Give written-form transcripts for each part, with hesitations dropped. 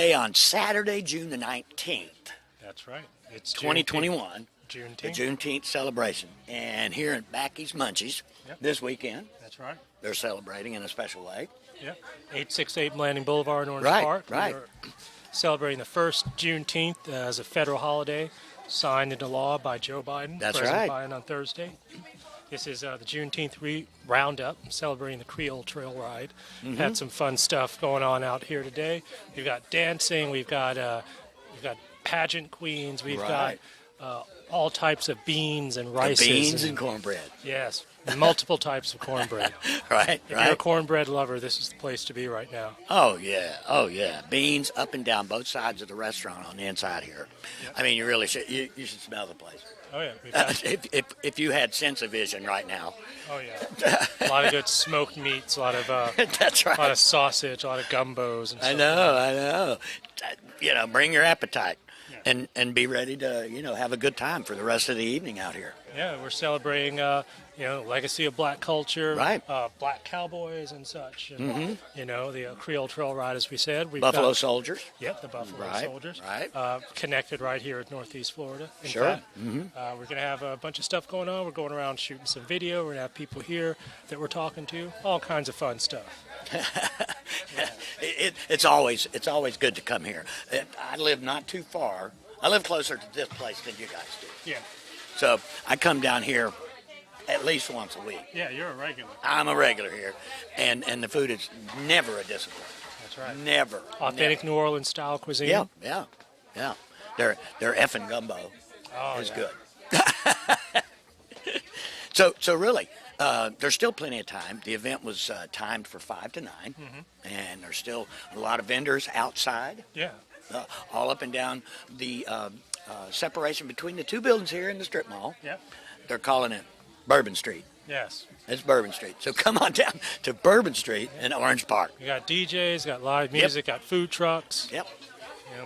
today on Saturday, June the 19th. That's right. It's 2021. Juneteenth. The Juneteenth celebration. And here at Mackey's Munchies this weekend, that's right. they're celebrating in a special way. Yep. 868 Blanding Blvd in Orange Park. Right. We're celebrating the first Juneteenth as a federal holiday signed into law by Joe Biden. That's President right. Biden on Thursday. This is the Juneteenth Roundup, celebrating the Creole Trail Ride. Had some fun stuff going on out here today. We've got dancing. We've got pageant queens. We've got all types of beans and rices. Beans and cornbread. Yes, multiple types of cornbread. Right. If you're a cornbread lover, this is the place to be right now. Oh yeah. Beans up and down both sides of the restaurant on the inside here. Yep. I mean, you really should. You should smell the place. Oh yeah. We've got, if you had sense of vision right now. oh yeah. A lot of good smoked meats. A lot of That's right. A lot of sausage. A lot of gumbos and stuff. I know. Bring your appetite. And be ready to, have a good time for the rest of the evening out here. Yeah, we're celebrating, legacy of black culture, right? Black cowboys and such. And, the Creole Trail Ride, as we said. Buffalo Soldiers. Yep, the Buffalo Soldiers. Right. Connected right here at Northeast Florida. Sure. We're going to have a bunch of stuff going on. We're going around shooting some video. We're going to have people here that we're talking to. All kinds of fun stuff. It's always good to come here. I live not too far. I live closer to this place than you guys do. Yeah. So I come down here at least once a week. Yeah, you're a regular. I'm a regular here, and the food is never a disappointment. That's right. Never. Authentic New Orleans style cuisine. Yeah. Their effing gumbo is good. So really, there's still plenty of time. The event was timed for 5 to 9, and there's still a lot of vendors outside. Yeah. All up and down the separation between the two buildings here in the strip mall. Yep. They're calling it Bourbon Street. Yes. It's Bourbon Street. So come on down to Bourbon Street in Orange Park. We got DJs, got live music, got food trucks. Yep.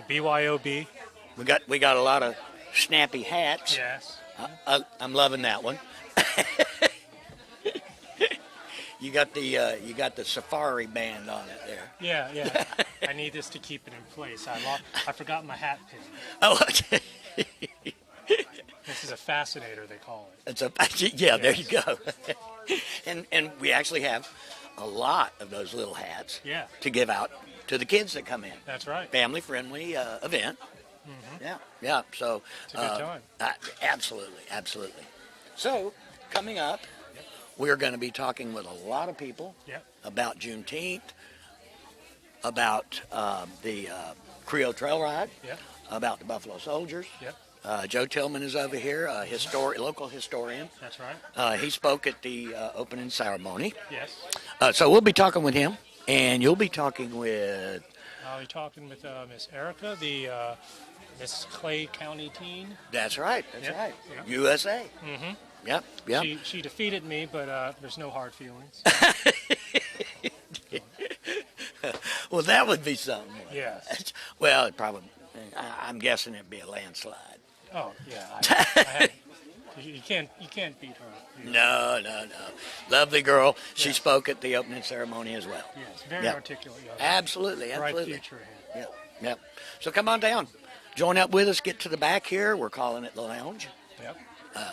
BYOB. We got a lot of snappy hats. Yes. I'm loving that one. You got the safari band on it there. Yeah. I need this to keep it in place. I forgot my hat pin. Oh, okay. This is a fascinator, they call it. There you go. and we actually have a lot of those little hats. Yeah. To give out to the kids that come in. That's right. Family friendly event. Yeah. So it's a good time. Absolutely. So coming up. We're going to be talking with a lot of people about Juneteenth, about the Creole Trail Ride, about the Buffalo Soldiers. Joe Tillman is over here, local historian. That's right. He spoke at the opening ceremony. Yes. So we'll be talking with him, and you'll be talking with... I'll be talking with Miss Erica, the Miss Clay County teen. That's right. Yep. USA. Mm-hmm. Yep. She defeated me, but there's no hard feelings. Well, that would be something. Yes. Well, I'm guessing it'd be a landslide. Oh yeah. You can't beat her. No. Lovely girl. She spoke at the opening ceremony as well. Yes. Very articulate. Absolutely. Bright future ahead. Yep. So come on down. Join up with us. Get to the back here. We're calling it the lounge. Yep.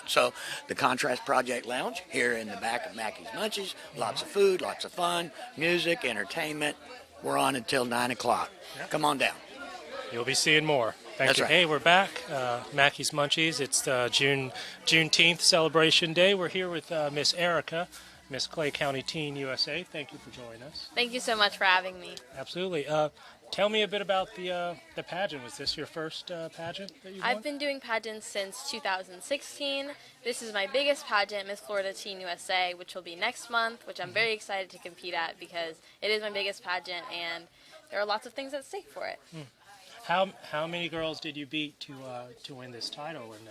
So the Contrast Project Lounge here in the back of Mackey's Munchies. Lots of food, lots of fun, music, entertainment. We're on until 9 o'clock. Yep. Come on down. You'll be seeing more. Thank you. Right. Hey, we're back. Mackey's Munchies. It's the Juneteenth celebration day. We're here with Miss Erica, Miss Clay County Teen USA. Thank you for joining us. Thank you so much for having me. Absolutely. Tell me a bit about the pageant. Was this your first pageant that you've won? I've been doing pageants since 2016. This is my biggest pageant, Miss Florida Teen USA, which will be next month, which I'm very excited to compete at because it is my biggest pageant and there are lots of things at stake for it. How many girls did you beat to win this title? And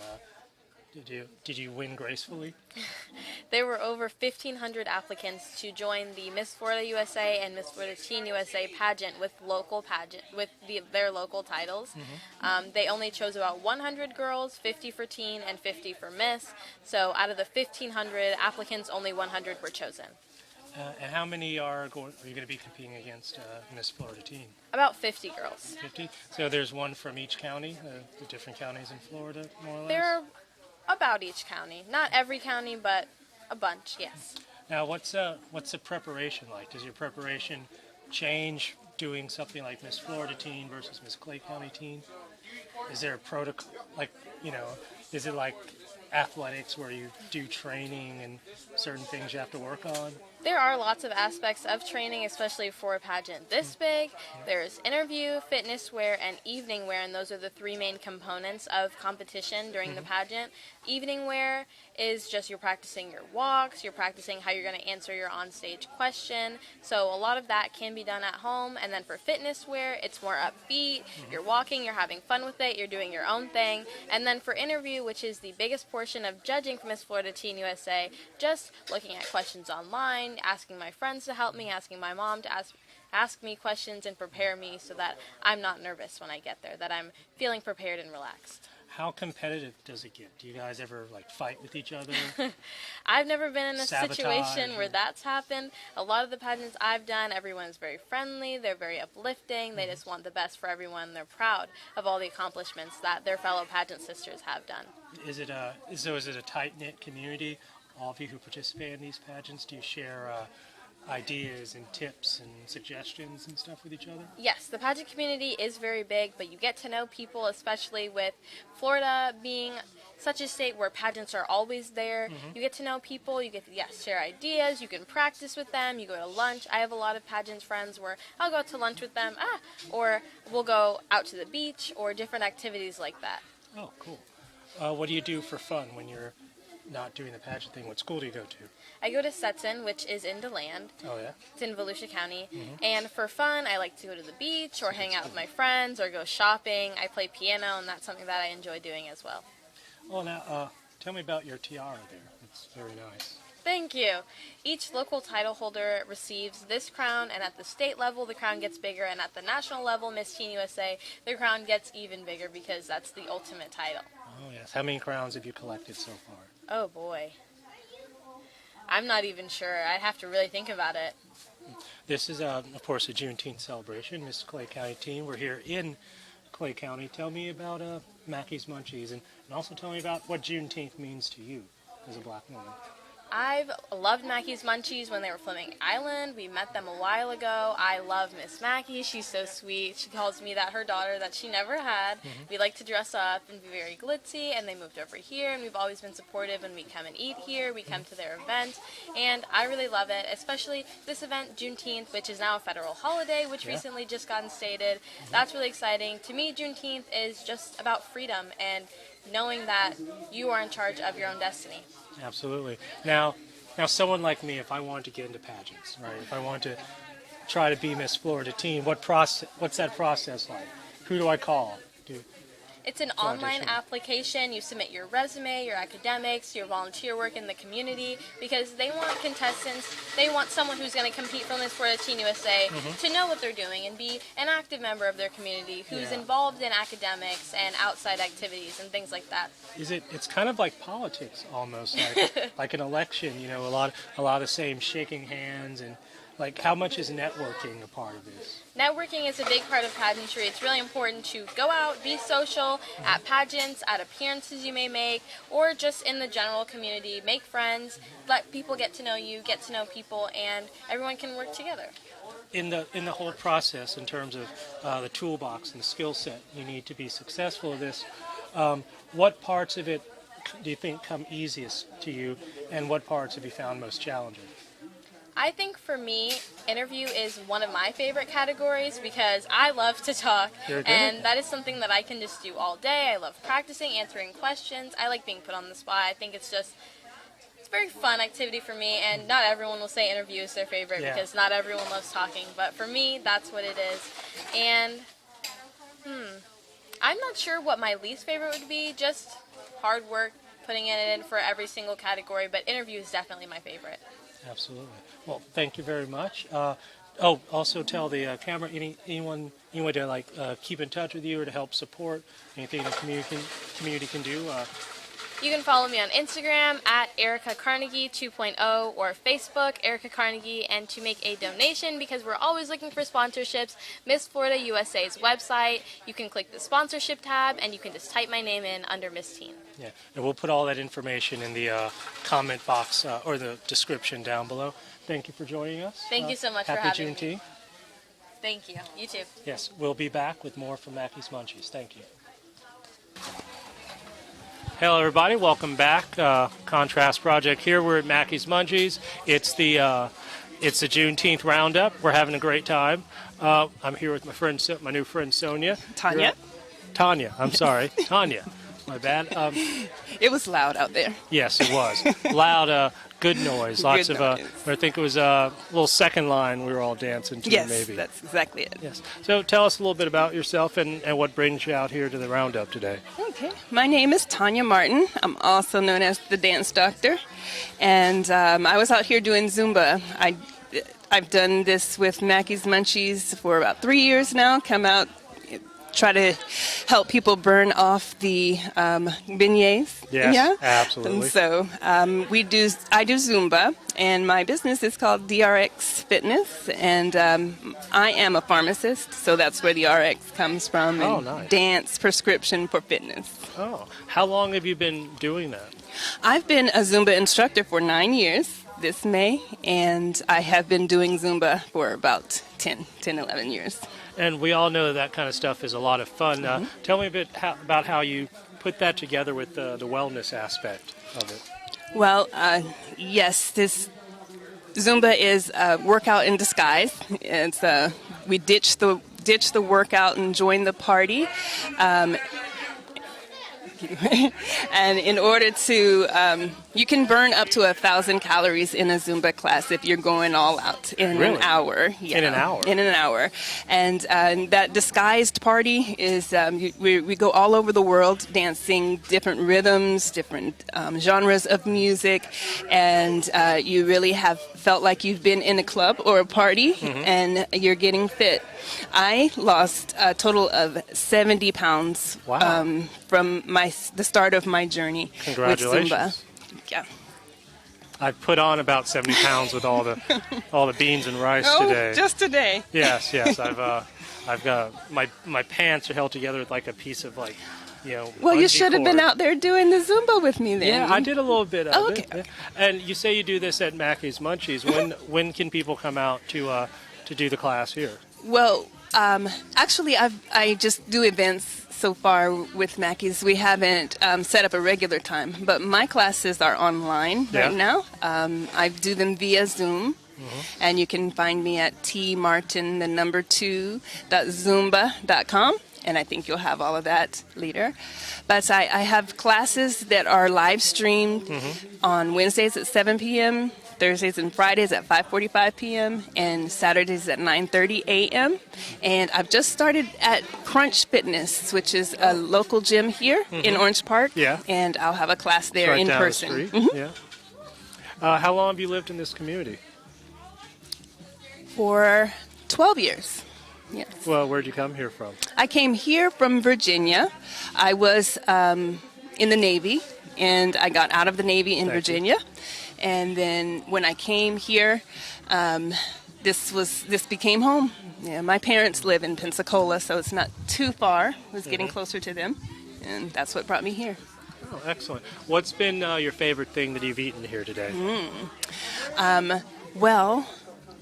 did you win gracefully? There were over 1,500 applicants to join the Miss Florida USA and Miss Florida Teen USA pageant with their local titles. They only chose about 100 girls, 50 for teen and 50 for miss. So out of the 1,500 applicants, only 100 were chosen. And how many are you going to be competing against Miss Florida Teen? About 50 girls. 50? So there's one from each county, the different counties in Florida, more or less? There are about each county. Not every county, but a bunch, yes. Now, what's the preparation like? Does your preparation change doing something like Miss Florida Teen versus Miss Clay County Teen? Is there a protocol, is it like athletics where you do training and certain things you have to work on? There are lots of aspects of training, especially for a pageant this big. There's interview, fitness wear, and evening wear, and those are the three main components of competition during the pageant. Evening wear is just you're practicing your walks, you're practicing how you're going to answer your onstage question. So a lot of that can be done at home. And then for fitness wear, it's more upbeat. You're walking, you're having fun with it, you're doing your own thing. And then for interview, which is the biggest portion of judging for Miss Florida Teen USA, just looking at questions online, asking my friends to help me, asking my mom to ask me questions and prepare me so that I'm not nervous when I get there, that I'm feeling prepared and relaxed. How competitive does it get? Do you guys ever fight with each other? I've never been in a Sabotage situation where that's happened. A lot of the pageants I've done, everyone's very friendly, they're very uplifting, they just want the best for everyone, they're proud of all the accomplishments that their fellow pageant sisters have done. Is it a tight-knit community? All of you who participate in these pageants, do you share ideas and tips and suggestions and stuff with each other? Yes, the pageant community is very big, but you get to know people, especially with Florida being such a state where pageants are always there. You get to know people, you get to share ideas, you can practice with them, you go to lunch. I have a lot of pageant friends where I'll go out to lunch with them, or we'll go out to the beach, or different activities like that. Oh, cool. What do you do for fun when you're not doing the pageant thing? What school do you go to? I go to Stetson, which is in DeLand. Oh, yeah? It's in Volusia County. And for fun, I like to go to the beach or hang out with my friends or go shopping. I play piano, and that's something that I enjoy doing as well. Well, now, tell me about your tiara there. It's very nice. Thank you. Each local title holder receives this crown, and at the state level, the crown gets bigger, and at the national level, Miss Teen USA, the crown gets even bigger because that's the ultimate title. Oh, yes. How many crowns have you collected so far? Oh, boy. I'm not even sure. I'd have to really think about it. This is, of course, a Juneteenth celebration. Miss Clay County Teen, we're here in Clay County. Tell me about Mackey's Munchies, and also tell me about what Juneteenth means to you as a black woman. I've loved Mackey's Munchies when they were Fleming Island. We met them a while ago. I love Miss Mackey. She's so sweet. She calls me that her daughter that she never had. We like to dress up and be very glitzy, and they moved over here, and we've always been supportive when we come and eat here. We come to their event, and I really love it, especially this event, Juneteenth, which is now a federal holiday, which recently just got instated. That's really exciting. To me, Juneteenth is just about freedom and knowing that you are in charge of your own destiny. Absolutely. Now, someone like me, if I wanted to get into pageants, right? If I want to try to be Miss Florida Teen, what's that process like? Who do I call? It's an online application. You submit your resume, your academics, your volunteer work in the community, because they want contestants, they want someone who's going to compete for Miss Florida Teen USA to know what they're doing and be an active member of their community who's involved in academics and outside activities and things like that. It's kind of like politics almost, like an election, a lot of the same shaking hands and how much is networking a part of this? Networking is a big part of pageantry. It's really important to go out, be social at pageants, at appearances you may make, or just in the general community. Make friends, let people get to know you, get to know people, and everyone can work together. In the whole process, in terms of the toolbox and the skill set you need to be successful at this, what parts of it do you think come easiest to you, and what parts have you found most challenging? I think for me, interview is one of my favorite categories because I love to talk, and that is something that I can just do all day. I love practicing, answering questions. I like being put on the spot. I think it's a very fun activity for me, and not everyone will say interview is their favorite because not everyone loves talking, but for me, that's what it is. And, I'm not sure what my least favorite would be, just hard work, putting it in for every single category, but interview is definitely my favorite. Absolutely. Well, thank you very much. Also tell the camera anyone to keep in touch with you or to help support anything the community can do. You can follow me on Instagram at Erica Carnegie 2.0 or Facebook, Erica Carnegie. And to make a donation, because we're always looking for sponsorships, Miss Florida USA's website, you can click the sponsorship tab and you can just type my name in under Miss Teen. Yeah, and we'll put all that information in the comment box or the description down below. Thank you for joining us. Thank you so much for Happy having Juneteenth. me. Thank you. You too. Yes, we'll be back with more from Mackey's Munchies. Thank you. Hello, everybody. Welcome back. Contrast Project here. We're at Mackey's Munchies. It's the Juneteenth Roundup. We're having a great time. I'm here with my new friend Sonia. Tanya? Tanya. I'm sorry, Tanya. My bad. It was loud out there. Yes, it was loud. Good noise. Lots Good of. noise. I think it was a little second line we were all dancing to. Yes, maybe. that's exactly it. Yes. So tell us a little bit about yourself and what brings you out here to the Roundup today. Okay. My name is Tanya Martin. I'm also known as the Dance Doctor. And I was out here doing Zumba. I've done this with Mackey's Munchies for about 3 years now. Come out, try to help people burn off the beignets. Yes, yeah? absolutely. And so I do Zumba, and my business is called DRX Fitness, and I am a pharmacist, so that's where the RX comes from. Oh, and nice. Dance prescription for fitness. Oh, how long have you been doing that? I've been a Zumba instructor for 9 years this May, and I have been doing Zumba for about 11 years. And we all know that kind of stuff is a lot of fun. Tell me a bit about how you put that together with the wellness aspect of it. Well, yes, this Zumba is a workout in disguise. It's we ditch the workout and join the party. And in order to, you can burn up to 1,000 calories in a Zumba class if you're going all out in Really? an hour. Yeah, In an hour? In an hour. And that disguised party is, we go all over the world dancing different rhythms, different genres of music, and you really have felt like you've been in a club or a party, and you're getting fit. I lost a total of 70 pounds Wow. from the start of my journey with Congratulations. Zumba. Yeah. I've put on about 70 pounds with all the beans and rice today. Oh, just today. Yes. I've got my pants are held together with like a piece of Well, you bungee should have been cord. out there doing the Zumba with me then. Yeah, I did a little bit of Okay. it. Yeah. And you say you do this at Mackey's Munchies. When can people come out to do the class here? Well, actually, I just do events so far with Mackey's. We haven't set up a regular time, but my classes are online right now. I do them via Zoom, and you can find me at tmartin2.zumba.com. And I think you'll have all of that later. But I have classes that are live streamed on Wednesdays at 7 p.m., Thursdays and Fridays at 5:45 p.m., and Saturdays at 9:30 a.m. And I've just started at Crunch Fitness, which is a local gym here in Orange Park. Yeah. And I'll have a class there Right in down person. the street. Yeah. How long have you lived in this community? For 12 years. Yes. Well, where'd you come here from? I came here from Virginia. I was in the Navy, and I got out of the Navy in Virginia. And then when I came here, this became home. Yeah, my parents live in Pensacola, so it's not too far. It was getting closer to them, and that's what brought me here. Oh, excellent. What's been your favorite thing that you've eaten here today? Well,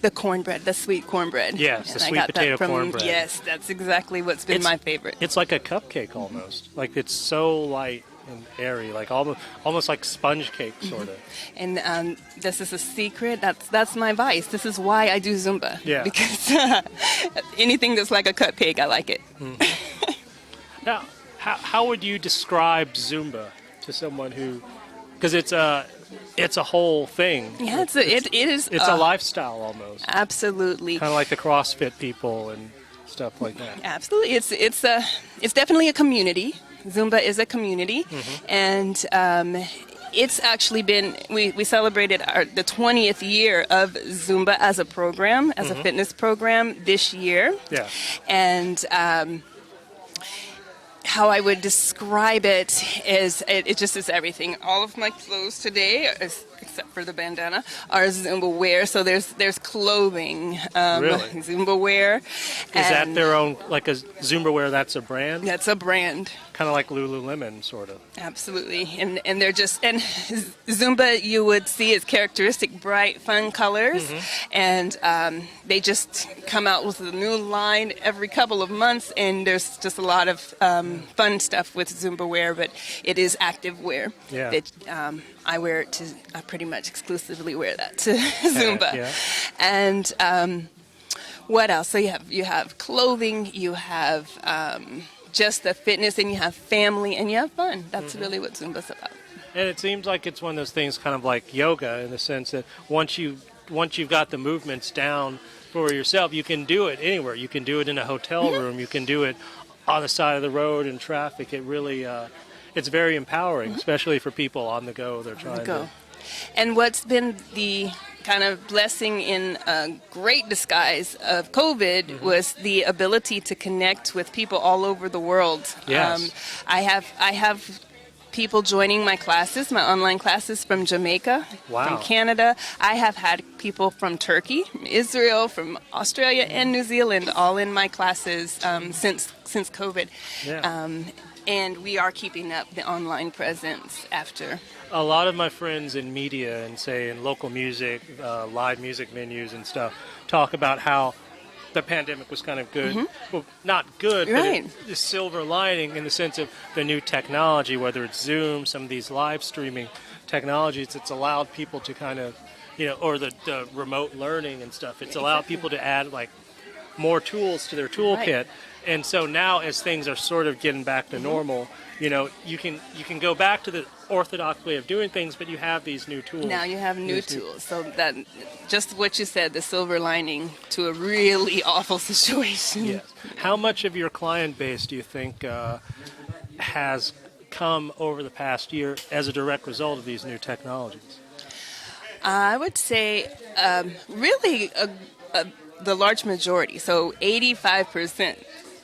the cornbread, the sweet cornbread. Yes, the And I sweet got that potato from- cornbread. Yes, that's exactly what's been my favorite. It's like a cupcake almost. Like it's so light and airy, like almost like sponge cake sort of. And this is a secret. That's my vice. This is why I do Zumba. Yeah. Because anything that's like a cupcake, I like it. Now, how would you describe Zumba to someone who? Because it's a whole thing. Yeah, it is. It's a lifestyle almost. Absolutely. Kind of like the CrossFit people and stuff like that. Absolutely. It's definitely a community. Zumba is a community, and it's actually been, we celebrated the 20th year of Zumba as a program, as a fitness program this year. Yeah. And how I would describe it is it just is everything. All of my clothes today, except for the bandana, are Zumba wear. So there's clothing, Really? Zumba wear. Is that their own, like a Zumba wear, that's a brand? That's a brand. Kind of like Lululemon, sort of. Absolutely. And they're just, and Zumba you would see is characteristic bright, fun colors. And they just come out with a new line every couple of months, and there's just a lot of fun stuff with Zumba wear, but it is active wear. Yeah. That, I wear it to, I pretty much exclusively wear that to Zumba. Yeah. And what else? So you have clothing, you have just the fitness, and you have family, and you have fun. That's really what Zumba's about. And it seems like it's one of those things kind of like yoga in the sense that once you've got the movements down for yourself, you can do it anywhere. You can do it in a hotel room. You can do it on the side of the road in traffic. It really, it's very empowering, especially for people on the go. They're trying to. And what's been the kind of blessing in a great disguise of COVID was the ability to connect with people all over the world. Yes. I have people joining my classes, my online classes from Jamaica, from Canada. I have had people from Turkey, from Israel, from Australia, and New Zealand all in my classes since COVID. Yeah. And we are keeping up the online presence after. A lot of my friends in media and say in local music, live music venues and stuff, talk about how the pandemic was kind of good. Well, not good, Right. but the silver lining in the sense of the new technology, whether it's Zoom, some of these live streaming technologies, it's allowed people to kind of, or the remote learning and stuff. It's allowed people to add like more tools to their toolkit. Right. And so now as things are sort of getting back to normal, you can go back to the orthodox way of doing things, but you have these new tools. Now you have new tools. So that, just what you said, the silver lining to a really awful situation. Yes. How much of your client base do you think has come over the past year as a direct result of these new technologies? I would say really the large majority. So 85%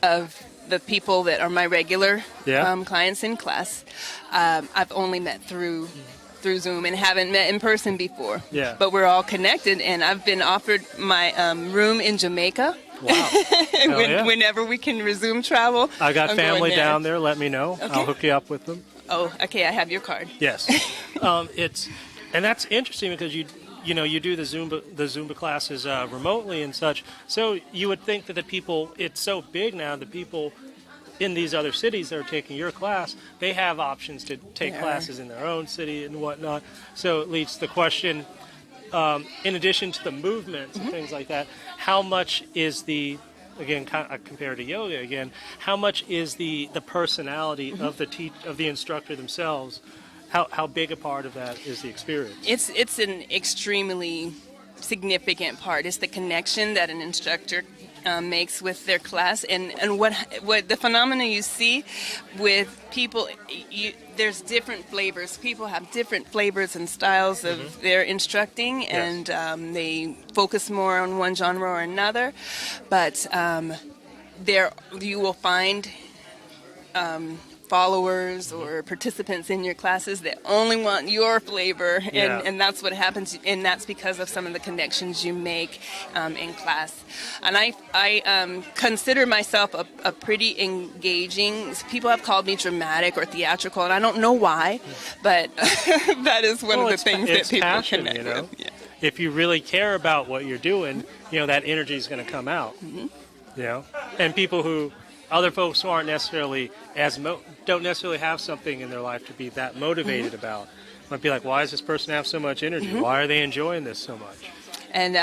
of the people that are my regular clients in class, I've only met through Zoom and haven't met in person before. Yeah. But we're all connected, and I've been offered my room in Jamaica. Wow. Whenever we can resume travel. I got I'm family going there. down there. Let me know. Okay. I'll hook you up with them. Oh, okay. I have your card. Yes. And that's interesting because you do the Zumba classes remotely and such. So you would think that the people, it's so big now, the people in these other cities that are taking your class, they have options to take classes in their own city and whatnot. So it leads to the question, in addition to the movements and things like that, how much is again, compared to yoga again, how much is the personality of the instructor themselves? How big a part of that is the experience? It's an extremely significant part. It's the connection that an instructor makes with their class, and what the phenomena you see with people. There's different flavors. People have different flavors and styles of their instructing, and they focus more on one genre or another. But there you will find followers or participants in your classes that only want your flavor, and that's what happens, and that's because of some of the connections you make in class. And I consider myself a pretty engaging. People have called me dramatic or theatrical, and I don't know why, but that is one of the things that people passion, connect with. Yeah. If you really care about what you're doing, that energy is going to come out. And people who other folks who aren't necessarily don't necessarily have something in their life to be that motivated about might be like, why does this person have so much energy? Why are they enjoying this so much? And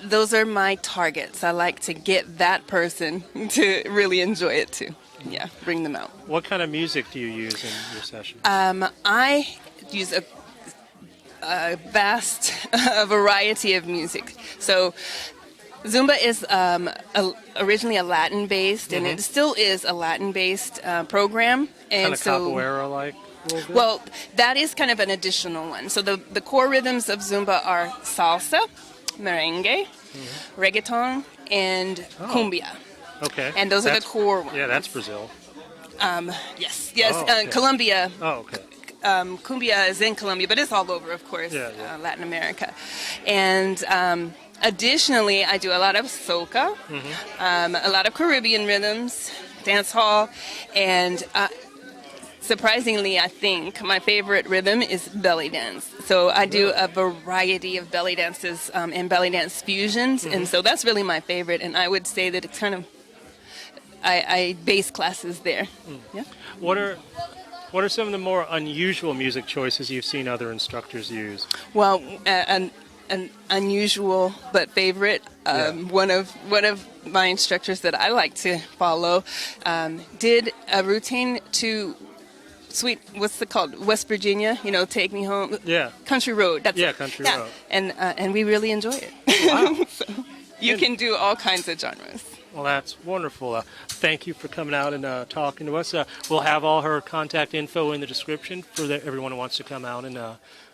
those are my targets. I like to get that person to really enjoy it too. Yeah, bring them out. What kind of music do you use in your sessions? I use a vast variety of music. So Zumba is originally a Latin-based, and it still is a Latin-based program. And kind of capoeira-like? Well, that is kind of an additional one. So the core rhythms of Zumba are salsa, merengue, reggaeton, and cumbia. Okay. And those are the core ones. Yeah, that's Brazil. Yes, Oh, okay. Colombia. Oh, okay. Cumbia is in Colombia, but it's all over, of course, Latin America. And additionally, I do a lot of soca, a lot of Caribbean rhythms, dance hall, and surprisingly, I think my favorite rhythm is belly dance. So I do a variety of belly dances and belly dance fusions, and so that's really my favorite. And I would say that it's kind of I base classes there. Yeah. What are some of the more unusual music choices you've seen other instructors use? Well, an unusual but favorite. One of my instructors that I like to follow did a routine to what's it called? West Virginia, Take Me Home. Yeah. Country Road. That's it. Country Road. And we really enjoy it. Wow. So you can do all kinds of genres. Well, that's wonderful. Thank you for coming out and talking to us. We'll have all her contact info in the description for everyone who wants to come out and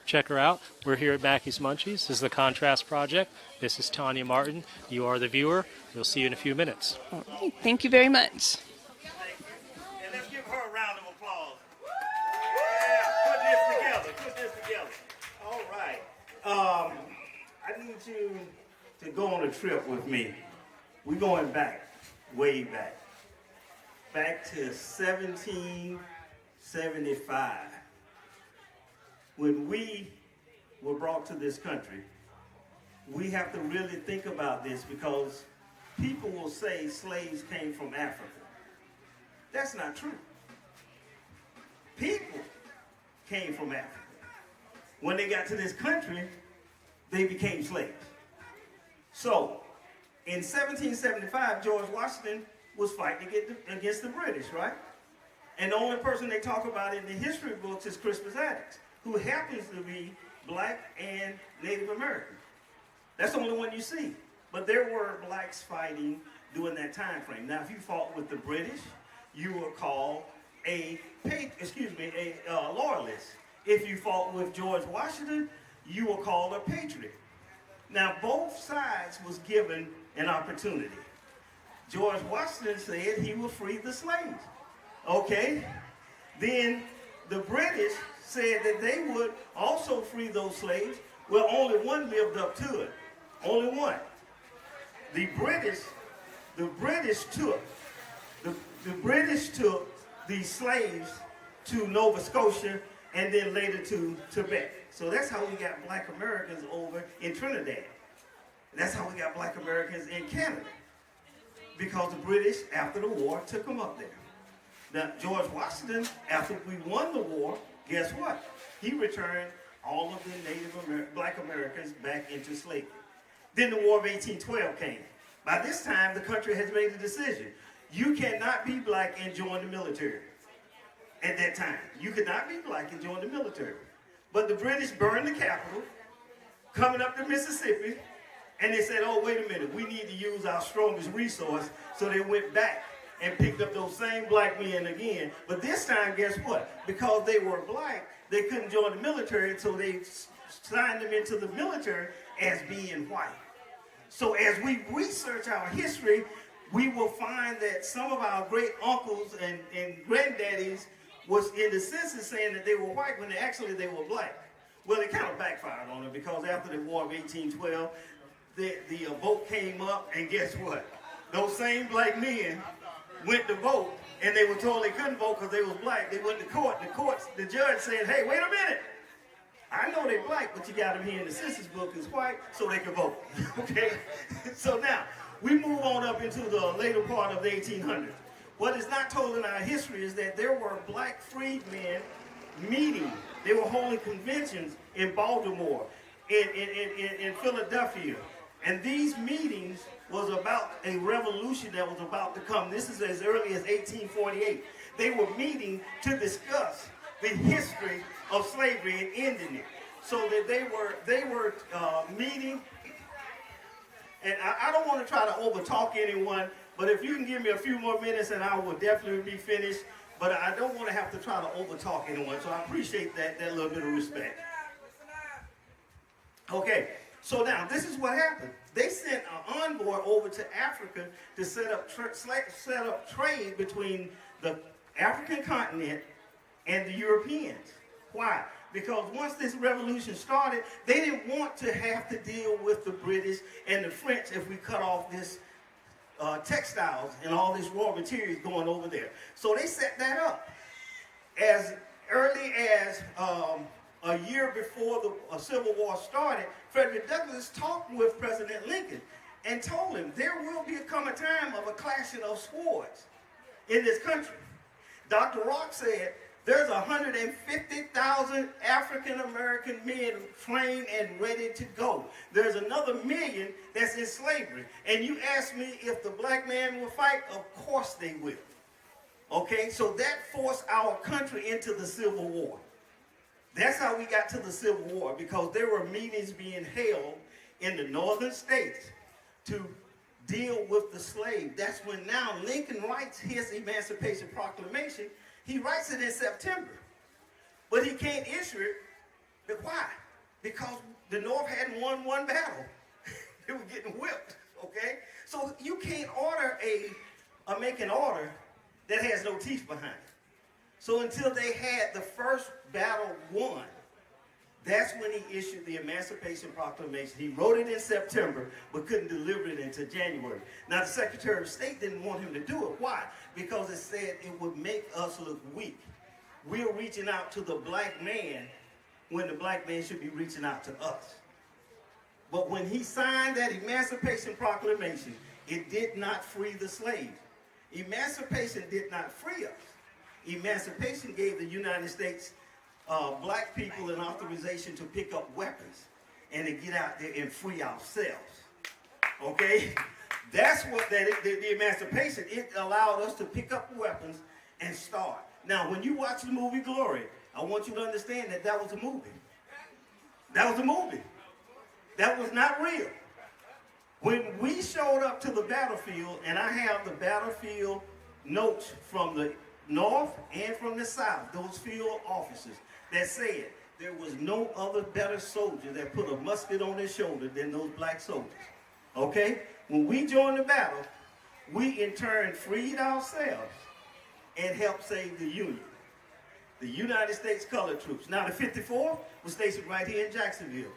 check her out. We're here at Mackey's Munchies. This is the Contrast Project. This is Tanya Martin. You are the viewer. We'll see you in a few minutes. All right. Thank you very much. And let's give her a round of applause. Yeah, put this together. All right. I need you to go on a trip with me. We're going back, way back. Back to 1775. When we were brought to this country, we have to really think about this because people will say slaves came from Africa. That's not true. People came from Africa. When they got to this country, they became slaves. So, in 1775, George Washington was fighting against the British, right? And the only person they talk about in the history books is Crispus Attucks, who happens to be black and Native American. That's the only one you see. But there were blacks fighting during that time frame. Now, if you fought with the British, you were called a loyalist. If you fought with George Washington, you were called a patriot. Now, both sides was given an opportunity. George Washington said he would free the slaves. Okay? Then the British said that they would also free those slaves. Well, only one lived up to it. Only one. The British took the slaves to Nova Scotia and then later to Tibet. So that's how we got black Americans over in Trinidad. That's how we got black Americans in Canada. Because the British, after the war, took them up there. Now, George Washington, after we won the war, guess what? He returned all of the black Americans back into slavery. Then the War of 1812 came. By this time, the country has made a decision. You cannot be black and join the military. At that time, you could not be black and join the military. But the British burned the capital, coming up to Mississippi, and they said, oh, wait a minute, we need to use our strongest resource. So they went back and picked up those same black men again. But this time, guess what? Because they were black, they couldn't join the military, so they signed them into the military as being white. So as we research our history, we will find that some of our great uncles and granddaddies was in the census saying that they were white when actually they were black. Well, it kind of backfired on them because after the War of 1812, the vote came up, and guess what? Those same black men went to vote, and they were told they couldn't vote because they was black. They went to court. The judge said, hey, wait a minute. I know they're black, but you got them here in the census book as white, so they can vote. Okay? So now, we move on up into the later part of the 1800s. What is not told in our history is that there were black freedmen meeting. They were holding conventions in Baltimore, in Philadelphia. And these meetings was about a revolution that was about to come. This is as early as 1848. They were meeting to discuss the history of slavery and ending it. So that they were meeting. And I don't want to try to overtalk anyone, but if you can give me a few more minutes and I will definitely be finished. But I don't want to have to try to overtalk anyone, so I appreciate that little bit of respect. Okay, so now this is what happened. They sent an envoy over to Africa to set up trade between the African continent, and the Europeans. Why? Because once this revolution started, they didn't want to have to deal with the British and the French if we cut off this textiles and all this raw materials going over there. So they set that up. As early as a year before the Civil War started, Frederick Douglass talked with President Lincoln and told him there will come a time of a clashing of swords in this country. Dr. Rock said there's 150,000 African American men trained and ready to go. There's another million that's in slavery. And you ask me if the black man will fight? Of course they will. Okay, so that forced our country into the Civil War. That's how we got to the Civil War, because there were meetings being held in the northern states to deal with the slave. That's when now Lincoln writes his Emancipation Proclamation. He writes it in September, but he can't issue it. Why? Because the North hadn't won one battle. They were getting whipped, okay? So you can't make an order that has no teeth behind it. So until they had the first battle won, that's when he issued the Emancipation Proclamation. He wrote it in September, but couldn't deliver it until January. Now, the Secretary of State didn't want him to do it. Why? Because it said it would make us look weak. We're reaching out to the black man when the black man should be reaching out to us. But when he signed that Emancipation Proclamation, it did not free the slaves. Emancipation did not free us. Emancipation gave the United States black people an authorization to pick up weapons and to get out there and free ourselves. Okay? That's what the emancipation, it allowed us to pick up weapons and start. Now, when you watch the movie Glory, I want you to understand that that was a movie. That was a movie. That was not real. When we showed up to the battlefield, and I have the battlefield notes from the North and from the South, those field officers that said there was no other better soldier that put a musket on his shoulder than those black soldiers. Okay? When we joined the battle, we in turn freed ourselves and helped save the Union. The United States Colored Troops. Now the 54th was stationed right here in Jacksonville.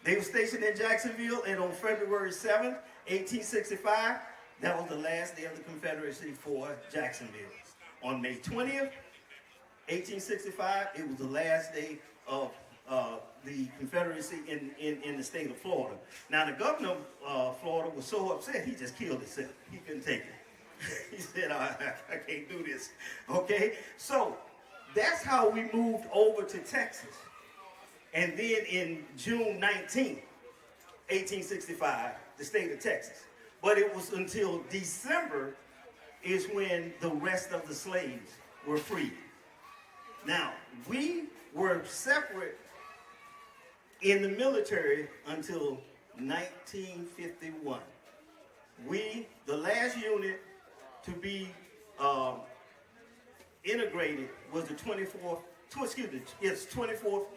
They were stationed in Jacksonville, and on February 7th, 1865, that was the last day of the Confederacy for Jacksonville. On May 20th, 1865, it was the last day of the Confederacy in the state of Florida. Now, the governor of Florida was so upset, he just killed himself. He couldn't take it. He said, I can't do this. Okay? So, that's how we moved over to Texas. And then in June 19th, 1865, the state of Texas. But it was until December is when the rest of the slaves were freed. Now, we were separate in the military until 1951. We, the last unit to be integrated was the 24th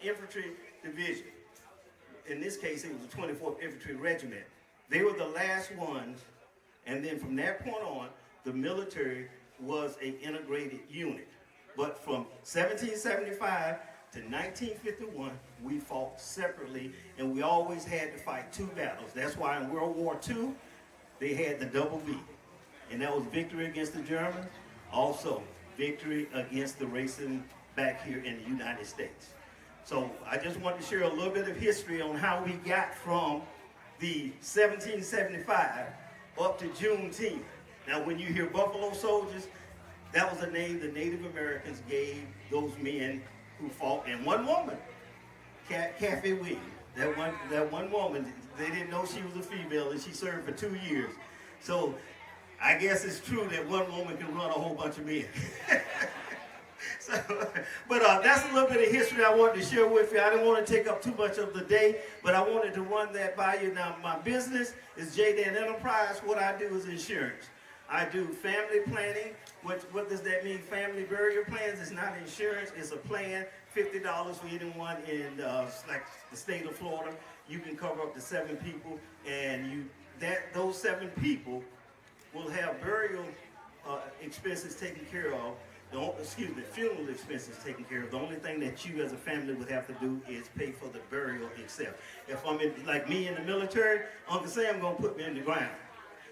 Infantry Division. In this case, it was the 24th Infantry Regiment. They were the last ones, and then from that point on, the military was an integrated unit. But from 1775 to 1951, we fought separately, and we always had to fight two battles. That's why in World War II, they had the double V. And that was victory against the Germans, also victory against the racism back here in the United States. So I just wanted to share a little bit of history on how we got from the 1775 up to Juneteenth. Now, when you hear Buffalo Soldiers, that was a name the Native Americans gave those men who fought, and one woman, Kathy Williams. That one woman, they didn't know she was a female, and she served for 2 years. So I guess it's true that one woman can run a whole bunch of men. But that's a little bit of history I wanted to share with you. I didn't want to take up too much of the day, but I wanted to run that by you. Now, my business is J-Dan Enterprise. What I do is insurance. I do family planning. What does that mean? Family burial plans. It's not insurance. It's a plan. $50 for anyone in like the state of Florida. You can cover up to 7 people, and those 7 people will have burial expenses taken care of funeral expenses taken care of. The only thing that you as a family would have to do is pay for the burial itself. If I'm like me in the military, Uncle Sam gonna put me in the ground.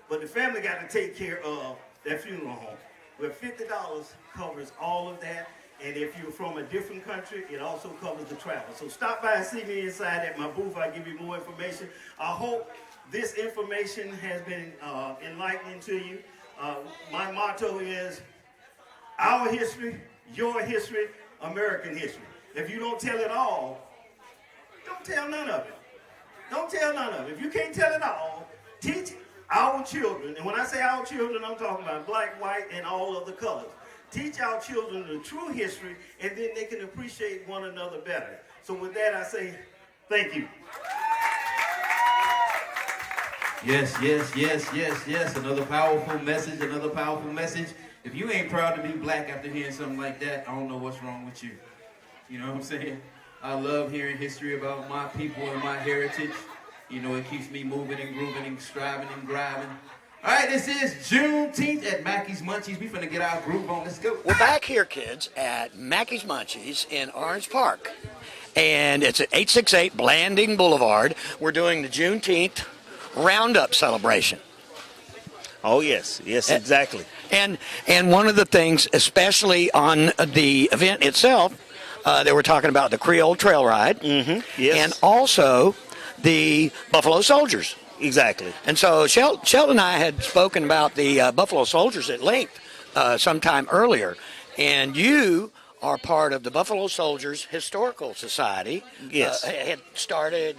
But the family got to take care of that funeral home. Where $50 covers all of that. And if you're from a different country, it also covers the travel. So stop by and see me inside at my booth. I'll give you more information. I hope this information has been enlightening to you. My motto is our history, your history, American history. If you don't tell it all, don't tell none of it. Don't tell none of it. If you can't tell it all, teach our children. And when I say our children, I'm talking about black, white, and all of the colors. Teach our children the true history, and then they can appreciate one another better. So with that, I say thank you. Yes, yes, yes, yes, yes. Another powerful message, another powerful message. If you ain't proud to be black after hearing something like that, I don't know what's wrong with you. You know what I'm saying? I love hearing history about my people and my heritage. You know, it keeps me moving and grooving and striving and driving. All right, this is Juneteenth at Mackey's Munchies. We finna get our groove on. Let's go. We're back here, kids, at Mackey's Munchies in Orange Park. And it's at 868 Blanding Blvd. We're doing the Juneteenth Roundup celebration. Oh, yes. Yes, exactly. And one of the things, especially on the event itself, they were talking about the Creole Trail Ride. Mm-hmm. Yes. And also the Buffalo Soldiers. Exactly. And so Sheldon and I had spoken about the Buffalo Soldiers at length sometime earlier. And you are part of the Buffalo Soldiers Historical Society. Yes. Had started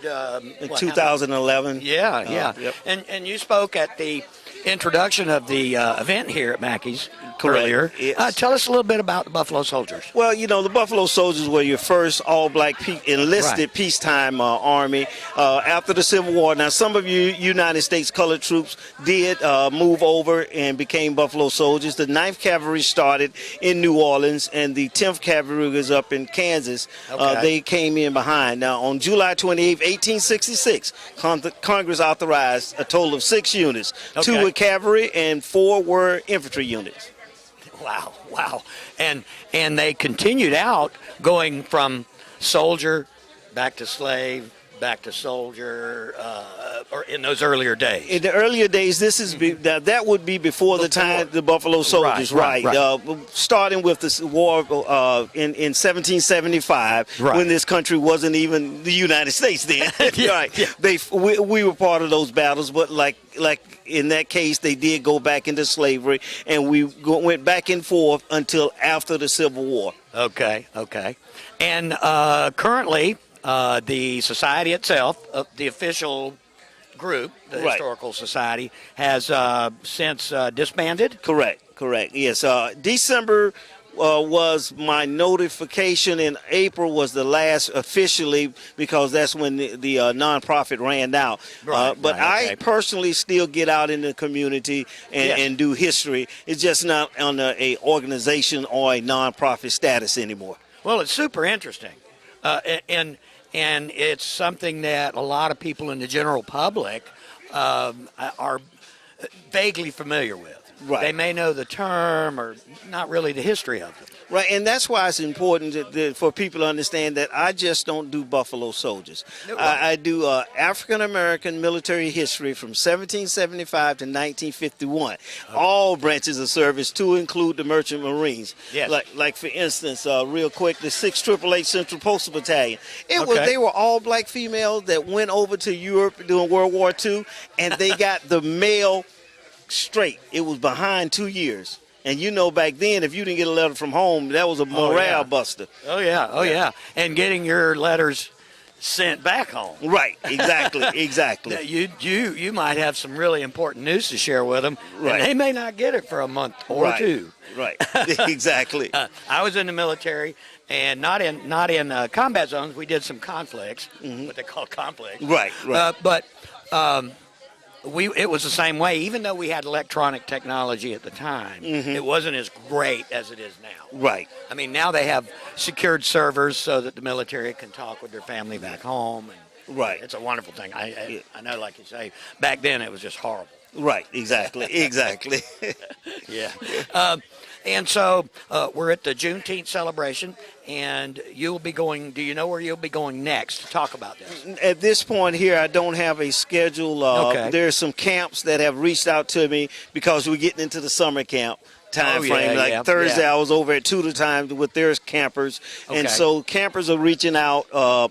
in 2011. Yeah. Yep. And you spoke at the introduction of the event here at Mackey's Correct. earlier. Yes. Tell us a little bit about the Buffalo Soldiers. Well, you know, the Buffalo Soldiers were your first all-black enlisted Right. peacetime army after the Civil War. Now, some of you United States colored troops did move over and became Buffalo Soldiers. The 9th Cavalry started in New Orleans, and the 10th Cavalry was up in Kansas. Okay. They came in behind. Now, on July 28, 1866, Congress authorized a total of 6 units. Okay. 2 were cavalry and 4 were infantry units. Wow. And they continued out going from soldier back to slave, back to soldier, or in those earlier days. In the earlier days, that would be before the time the Buffalo Soldiers, right. Starting with the war in 1775, when this country wasn't even the United States then. Yeah. We were part of those battles, but like in that case, they did go back into slavery, and we went back and forth until after the Civil War. Okay. And currently, the society itself, the official group, the Right. Historical Society, has since disbanded? Correct. Yes. December was my notification, and April was the last officially, because that's when the nonprofit ran out. But I personally still get out in the community and do history. It's just not on a organization or a nonprofit status anymore. Well, it's super interesting. And it's something that a lot of people in the general public are vaguely familiar with. Right. They may know the term or not really the history of it. Right, and that's why it's important for people to understand that I just don't do Buffalo Soldiers. I do African-American military history from 1775 to 1951. Okay. All branches of service, to include the Merchant Marines. Yes. Like for instance, real quick, the 688 Central Postal Battalion. They were all black females that went over to Europe during World War II, and they got the mail straight. It was behind 2 years. And you know, back then, if you didn't get a letter from home, that was a morale buster. Oh yeah. And getting your letters sent back home. Right, exactly. You might have some really important news to share with them, and they may not get it for a month or two. Right, exactly. I was in the military, and not in combat zones. We did some conflicts, what they call conflicts. Right. But it was the same way. Even though we had electronic technology at the time, it wasn't as great as it is now. Right. I mean, now they have secured servers so that the military can talk with their family back home. And right. It's a wonderful thing. I know, like you say, back then it was just horrible. Right. Exactly. Yeah. And so we're at the Juneteenth celebration, and you'll be going. Do you know where you'll be going next to talk about this? At this point here, I don't have a schedule. Okay. There's some camps that have reached out to me because we're getting into the summer camp time frame. Thursday, I was over at Tudor Time with their campers, and so campers are reaching out.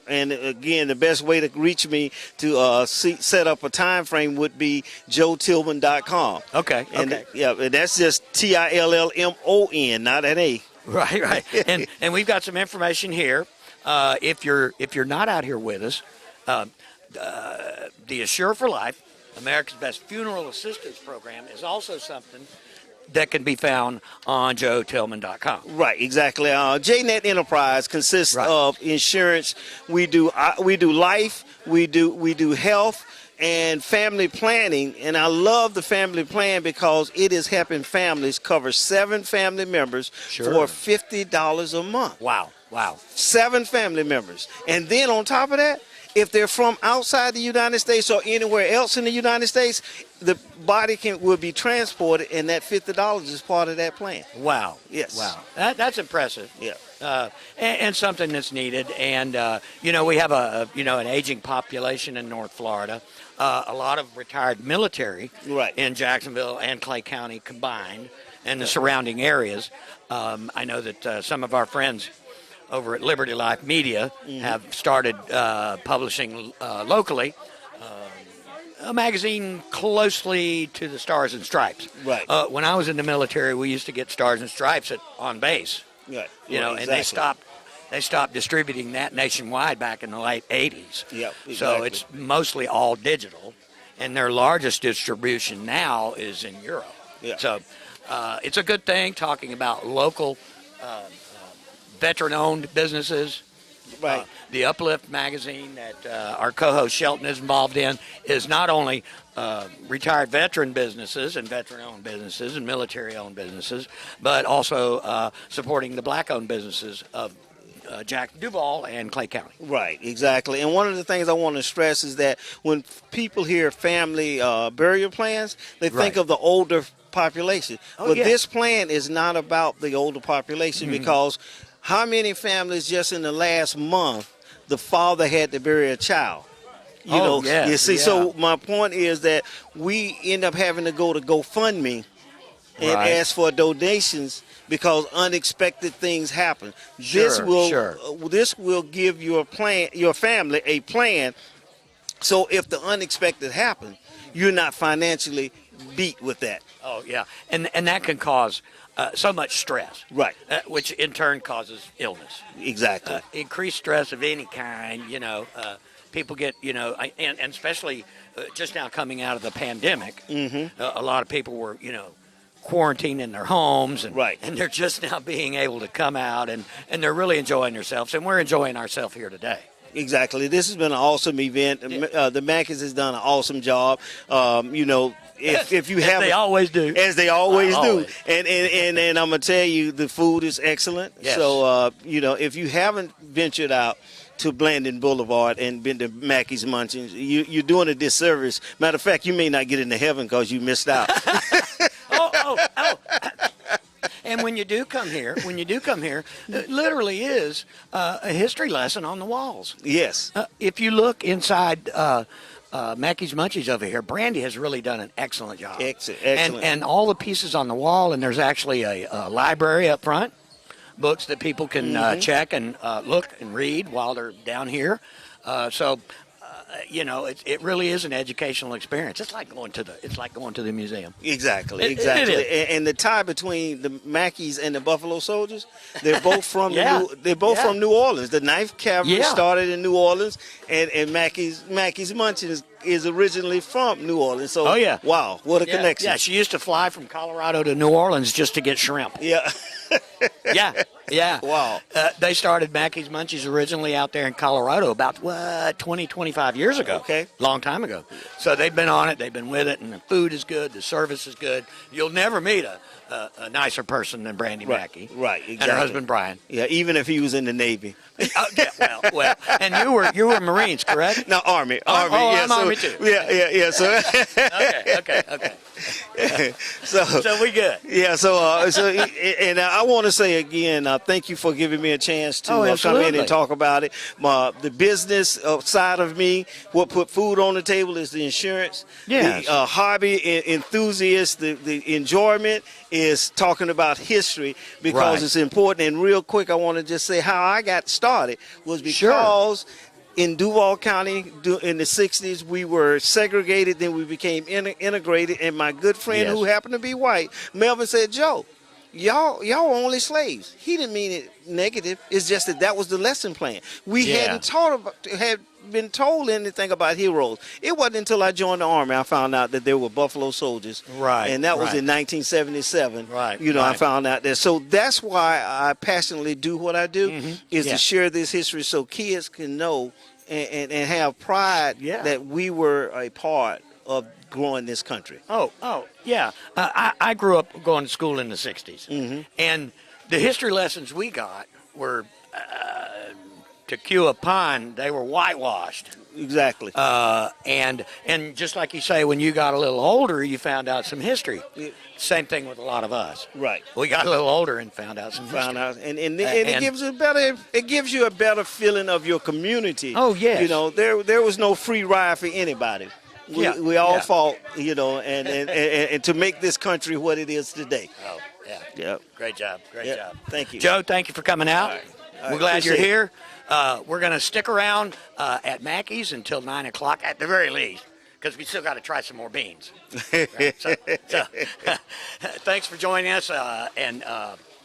And again, the best way to reach me to set up a time frame would be joetillman.com. Okay. And and that's just TILLMON, not an A. Right. and we've got some information here. If you're not out here with us, the Assure for Life, America's Best Funeral Assistance Program, is also something that can be found on joetillman.com. Right, exactly. JNet Enterprise consists of insurance. We do life, we do health, and family planning. And I love the family plan because it is helping families cover 7 family members for $50 a month. Wow. 7 family members. And then on top of that, if they're from outside the United States or anywhere else in the United States, the body will be transported, and that $50 is part of that plan. Wow. Yes. Wow. That's impressive. Yeah. And something that's needed. And we have an aging population in North Florida. A lot of retired military in Jacksonville and Clay County combined, and the surrounding areas. I know that some of our friends over at Liberty Life Media have started publishing locally a magazine closely to the Stars and Stripes. Right. When I was in the military, we used to get Stars and Stripes on base. Right. And they stopped distributing that nationwide back in the late 80s. Yep, exactly. So it's mostly all digital, and their largest distribution now is in Europe. Yeah. So it's a good thing talking about local veteran-owned businesses. Right. The Uplift magazine that our co-host Shelton is involved in is not only retired veteran businesses and veteran-owned businesses and military-owned businesses, but also supporting the black-owned businesses of Jack Duval and Clay County. Right, exactly. And one of the things I want to stress is that when people hear family burial plans, they think of the older population. But this plan is not about the older population because how many families just in the last month the father had to bury a child? You see, so my point is that we end up having to go to GoFundMe and ask for donations because unexpected things happen. This will give your family a plan. So if the unexpected happens, you're not financially beat with that. Oh yeah, and that can cause so much stress, right? Which in turn causes illness. Exactly. Increased stress of any kind, people get, and especially just now coming out of the pandemic, a lot of people were, quarantined in their homes, and and they're just now being able to come out, and they're really enjoying themselves, and we're enjoying ourselves here today. Exactly. This has been an awesome event. The Mackeys has done an awesome job. If you have, as they always do, and I'm gonna tell you, the food is excellent. Yes. So if you haven't ventured out to Blanding Blvd and been to Mackey's Munchies, you're doing a disservice. Matter of fact, you may not get into heaven because you missed out. Oh. And when you do come here, it literally is a history lesson on the walls. Yes. If you look inside Mackey's Munchies over here, Brandy has really done an excellent job. Excellent. And all the pieces on the wall, and there's actually a library up front, books that people can check and look and read while they're down here. It really is an educational experience. It's like going to the museum. Exactly. It is. And the tie between the Mackeys and the Buffalo Soldiers, they're both from from New Orleans. The 9th Cavalry started in New Orleans, and Mackey's Munchies is originally from New Orleans. So wow, what a connection. Yeah, she used to fly from Colorado to New Orleans just to get shrimp. Yeah. Yeah. Wow. They started Mackey's Munchies originally out there in Colorado about 20, 25 years ago. Okay. Long time ago. So they've been on it. They've been with it, and the food is good. The service is good. You'll never meet a nicer person than Brandy Mackey. Right. Exactly. And her husband Brian. Yeah. Even if he was in the Navy. Well. And you were Marines, correct? No, Army. I'm Army too. Yeah. So. Okay. So we good. Yeah, and I want to say again, thank you for giving me a chance to come in absolutely. and talk about it. The business side of me, what put food on the table is the insurance. Yes. The hobby enthusiast, the enjoyment is talking about history because Right. it's important. And real quick, I want to just say how I got started was because in Duval County in the 60s, we were segregated, then we became integrated, and my good friend who happened to be white, Melvin, said, Joe, y'all were only slaves. He didn't mean it negative. It's just that was the lesson plan. We hadn't been told anything about heroes. It wasn't until I joined the Army I found out that there were Buffalo Soldiers. Right. And that was in 1977. Right. I found out that. So that's why I passionately do what I do, is to share this history so kids can know and have pride that we were a part of growing this country. Yeah. I grew up going to school in the 60s. And the history lessons we got were, to cue a pun, they were whitewashed. Exactly. And just like you say, when you got a little older, you found out some history. Same thing with a lot of us. Right. We got a little older and found out some history. And it gives you a better feeling of your community. Oh, yes. There was no free ride for anybody. We all fought, and to make this country what it is today. Oh, yeah. Yep. Great job. Great job. Thank you. Joe, thank you for coming out. All right. We're glad you're Appreciate here. We're going to stick around at Mackey's until 9 o'clock at the very least, because we still got to try some more beans. Right? So, thanks for joining us. And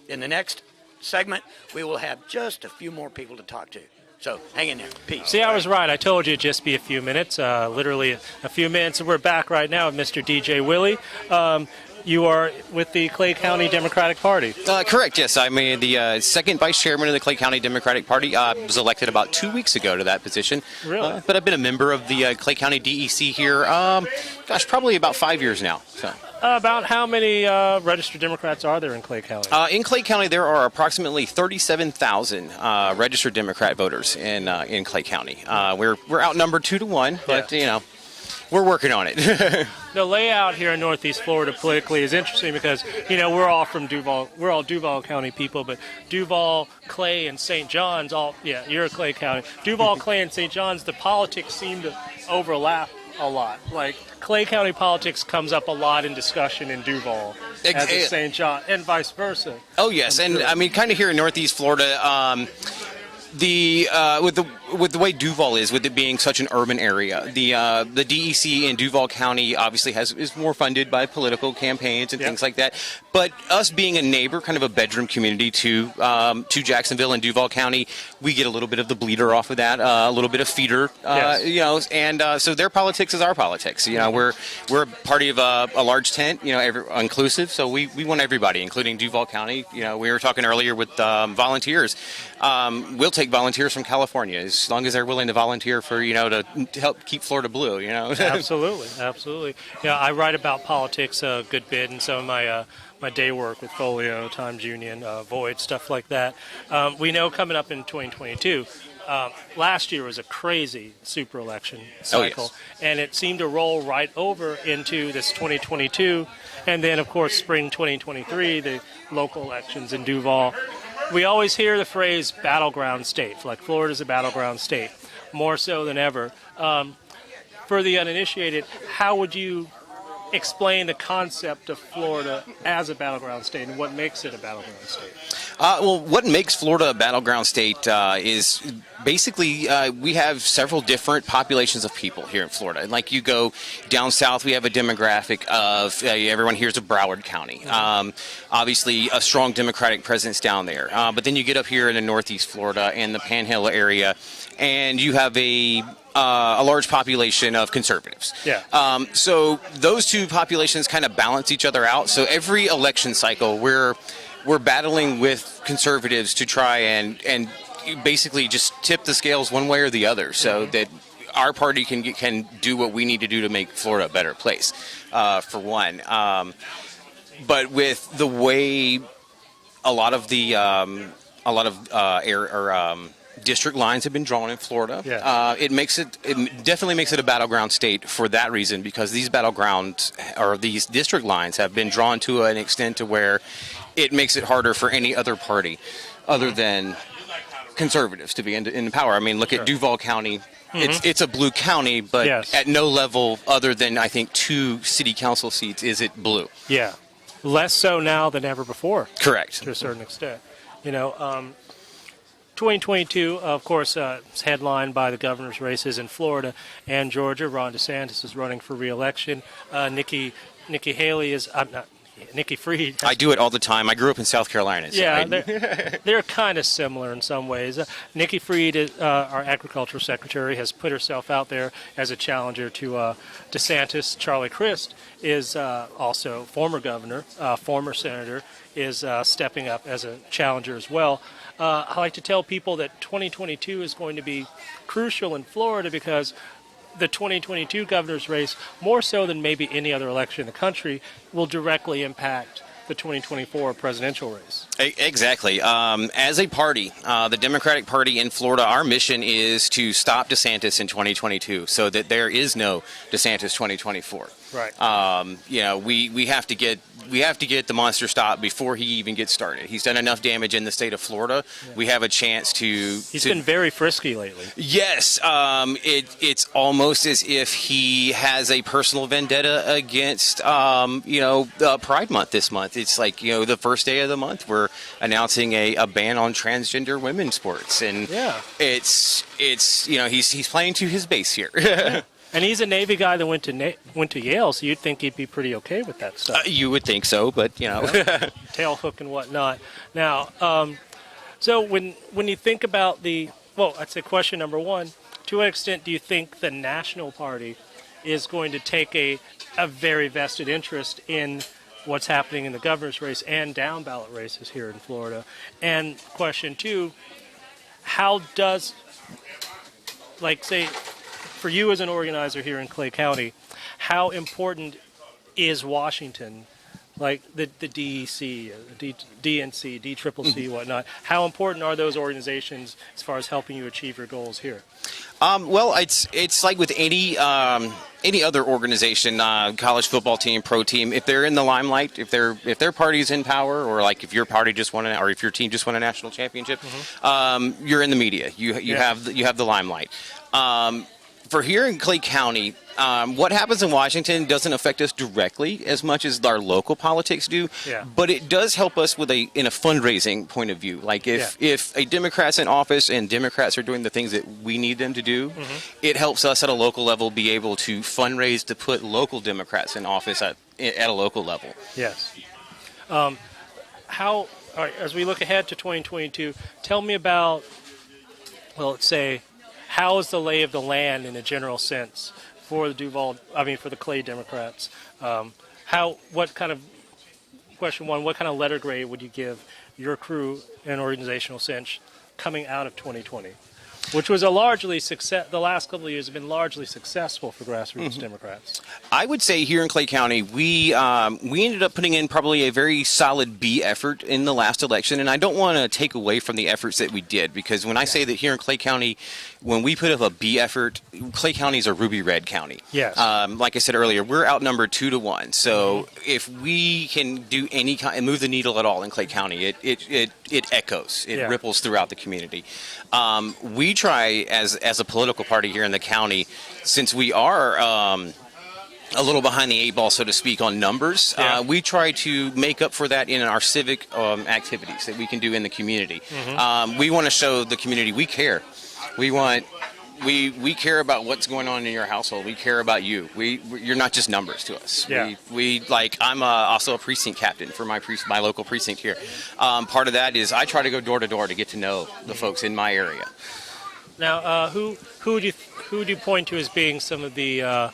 in the next segment, we will have just a few more people to talk to. So hang in there. Peace. See, I was right. I told you it'd just be a few minutes, literally a few minutes. And we're back right now with Mr. DJ Willie. You are with the Clay County Democratic Party. Correct, yes. I'm the second vice chairman of the Clay County Democratic Party. I was elected about 2 weeks ago to that position. Really? But I've been a member of the Clay County DEC here, probably about 5 years now. So. About how many registered Democrats are there in Clay County? In Clay County, there are approximately 37,000 registered Democrat voters in Clay County. We're outnumbered 2-1, but we're working on it. The layout here in Northeast Florida politically is interesting because, we're all from Duval. We're all Duval County people, but Duval, Clay, and St. John's you're a Clay County. Duval, Clay, and St. John's, the politics seem to overlap a lot. Like, Clay County politics comes up a lot in discussion in Duval as in St. John, and vice versa. Oh, yes, and I mean, kind of here in Northeast Florida, with the way Duval is, with it being such an urban area, the DEC in Duval County obviously is more funded by political campaigns and things like that. But us being a neighbor, kind of a bedroom community to Jacksonville and Duval County, we get a little bit of the bleeder off of that, a little bit of feeder, and so their politics is our politics. We're a party of a large tent, inclusive. So we want everybody, including Duval County. We were talking earlier with volunteers. We'll take volunteers from California as long as they're willing to volunteer for to help keep Florida blue. Absolutely. I write about politics a good bit in some of my day work with Folio, Times Union, Void, stuff like that. We know coming up in 2022. Last year was a crazy super election cycle, and it seemed to roll right over into this 2022, and then of course spring 2023, the local elections in Duval. We always hear the phrase battleground state, like Florida's a battleground state, more so than ever. For the uninitiated, how would you explain the concept of Florida as a battleground state and what makes it a battleground state? Well, what makes Florida a battleground state is basically we have several different populations of people here in Florida. Like you go down south, we have a demographic of everyone hears of Broward County. Obviously, a strong Democratic presence down there. But then you get up here in the Northeast Florida and the Panhandle area, and you have a large population of conservatives. So those two populations kind of balance each other out. So every election cycle, we're battling with conservatives to try and basically just tip the scales one way or the other, so that our party can do what we need to do to make Florida a better place, for one. But with the way a lot of district lines have been drawn in Florida. Yeah. It definitely makes it a battleground state for that reason, because these battlegrounds or these district lines have been drawn to an extent to where it makes it harder for any other party other than conservatives to be in power. I mean, look at Duval County. It's a blue county, but at no level other than, I think, 2 city council seats is it blue. Yeah. Less so now than ever before. Correct. To a certain extent. 2022, of course, is headlined by the governor's races in Florida and Georgia. Ron DeSantis is running for re-election. Nikki Haley is... Nikki Fried. I do it all the time. I grew up in South Carolina. So yeah, they're kind of similar in some ways. Nikki Fried, our agricultural secretary, has put herself out there as a challenger to DeSantis. Charlie Crist is also former governor, former senator, is stepping up as a challenger as well. I like to tell people that 2022 is going to be crucial in Florida because the 2022 governor's race, more so than maybe any other election in the country, will directly impact the 2024 presidential race. Exactly. As a party, the Democratic Party in Florida, our mission is to stop DeSantis in 2022 so that there is no DeSantis 2024. Right. We have to get the monster stopped before he even gets started. He's done enough damage in the state of Florida. Yeah. We have a chance to... He's been very frisky lately. Yes. It's almost as if he has a personal vendetta against, Pride Month this month. It's like, the first day of the month, we're announcing a ban on transgender women's sports. And it's he's playing to his base here. Yeah. And he's a Navy guy that went to Yale, so you'd think he'd be pretty okay with that stuff. You would think so, but tail hook and whatnot. Now, so when you think about I'd say question number one: to what extent do you think the National Party is going to take a very vested interest in what's happening in the governor's race and down ballot races here in Florida? And question two: how does, say, for you as an organizer here in Clay County, how important is Washington, like the DEC, DNC, DCCC, whatnot? How important are those organizations as far as helping you achieve your goals here? Well, it's like with any other organization, college football team, pro team. If they're in the limelight, if their party's in power, or like if your party just won, or if your team just won a national championship, you're in the media. You have the limelight. For here in Clay County, what happens in Washington doesn't affect us directly as much as our local politics do, but it does help us in a fundraising point of view. Like if a Democrat's in office and Democrats are doing the things that we need them to do, it helps us at a local level be able to fundraise to put local Democrats in office at a local level. Yes. As we look ahead to 2022, tell me about, let's say, how is the lay of the land in a general sense for the Clay Democrats? What kind of letter grade would you give your crew in an organizational sense coming out of 2020? Which was the last couple of years have been largely successful for grassroots Democrats. I would say here in Clay County, we ended up putting in probably a very solid B effort in the last election, and I don't want to take away from the efforts that we did, because when I say that here in Clay County, when we put up a B effort, Clay County is a ruby red county. Yes. Like I said earlier, we're outnumbered 2-1. So if we can do any kind and move the needle at all in Clay County, it echoes, it ripples throughout the community. We try as a political party here in the county, since we are a little behind the eight ball, so to speak, on numbers, we try to make up for that in our civic activities that we can do in the community. We want to show the community we care. We care about what's going on in your household. We care about you. You're not just numbers to us. Yeah. I'm also a precinct captain for my local precinct here. Part of that is I try to go door to door to get to know the folks in my area. Now, who would you point to as being some of the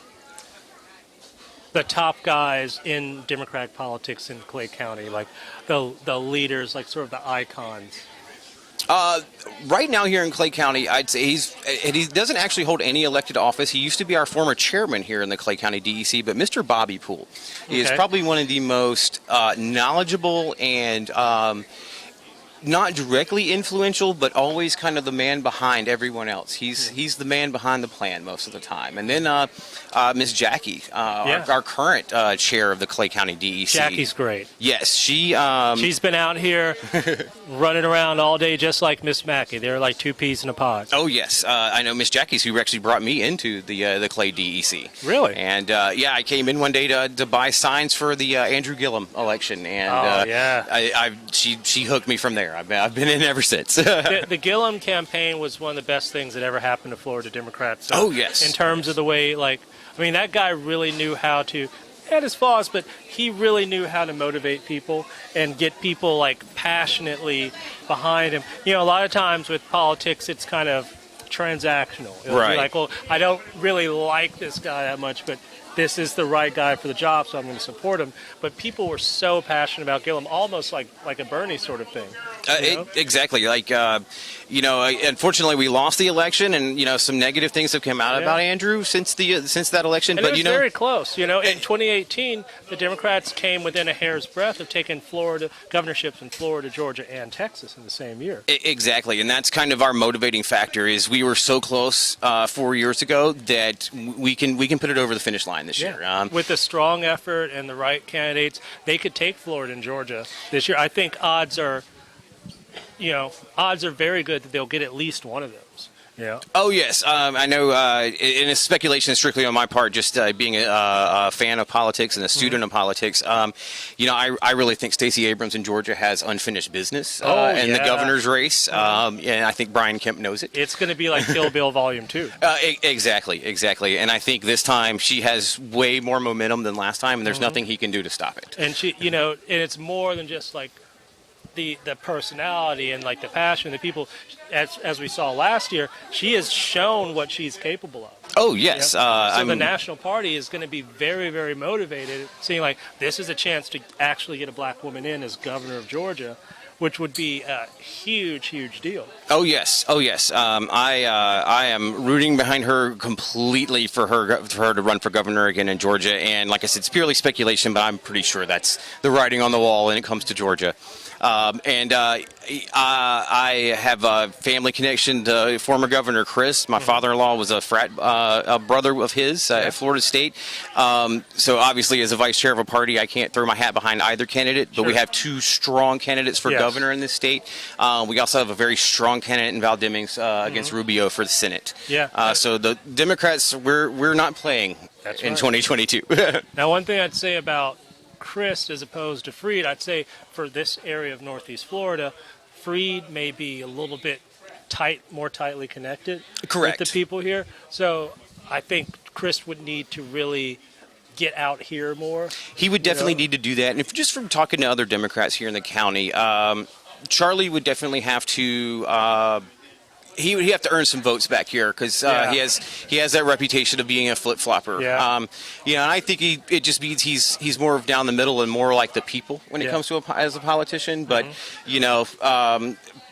top guys in Democratic politics in Clay County, like the leaders, like sort of the icons? Right now here in Clay County, I'd say he doesn't actually hold any elected office. He used to be our former chairman here in the Clay County DEC, but Mr. Bobby Poole is probably one of the most knowledgeable and not directly influential, but always kind of the man behind everyone else. He's the man behind the plan most of the time. And then Miss Jackie, our current chair of the Clay County DEC. Jackie's great. Yes, she's been out here running around all day just like Miss Mackey. They're like two peas in a pod. Oh yes, I know Miss Jackie's who actually brought me into the Clay DEC. Really? And I came in one day to buy signs for the Andrew Gillum election, and she hooked me from there. I've been in ever since. The Gillum campaign was one of the best things that ever happened to Florida Democrats. Oh yes. In terms of the way, that guy really knew how to. He had his flaws, but he really knew how to motivate people and get people passionately behind him. A lot of times with politics, it's kind of transactional. It'll be like, well, I don't really like this guy that much, but this is the right guy for the job, so I'm going to support him. But people were so passionate about Gillum, almost like a Bernie sort of thing. Exactly. Unfortunately, we lost the election, and some negative things have come out about Andrew since that election. And but it was very close. In 2018, the Democrats came within a hair's breadth of taking Florida governorships in Florida, Georgia, and Texas in the same year. Exactly, and that's kind of our motivating factor. Is we were so close 4 years ago that we can put it over the finish line this year. With a strong effort and the right candidates, they could take Florida and Georgia this year. I think odds are very good that they'll get at least one of those. Yeah. Oh yes, I know. And it's speculation strictly on my part, just being a fan of politics and a student of politics. I really think Stacey Abrams in Georgia has unfinished business in the governor's race, and I think Brian Kemp knows it. It's going to be like Kill Bill Volume 2. Exactly. And I think this time she has way more momentum than last time, and there's nothing he can do to stop it. And she, and it's more than just the personality and the passion, the people, as we saw last year, she has shown what she's capable of. Oh yes. So the National Party is going to be very, very motivated, seeing this is a chance to actually get a black woman in as governor of Georgia, which would be a huge, huge deal. Oh yes. I am rooting behind her completely for her to run for governor again in Georgia. And like I said, it's purely speculation, but I'm pretty sure that's the writing on the wall when it comes to Georgia. I have a family connection to former Governor Chris. My father-in-law was a brother of his at Florida State. So obviously, as a vice chair of a party, I can't throw my hat behind either candidate. But we have two strong candidates for governor in this state. We also have a very strong candidate in Val Demings against Rubio for the Senate. So the Democrats, we're not playing in 2022. Now, one thing I'd say about Chris as opposed to Freed, I'd say for this area of Northeast Florida, Freed may be a little bit more tightly connected with the people here. So I think Chris would need to really get out here more. He would definitely need to do that. And if just from talking to other Democrats here in the county, Charlie would definitely have to he would have to earn some votes back here because he has that reputation of being a flip-flopper. And I think it just means he's more of down the middle and more like the people when it comes to as a politician. But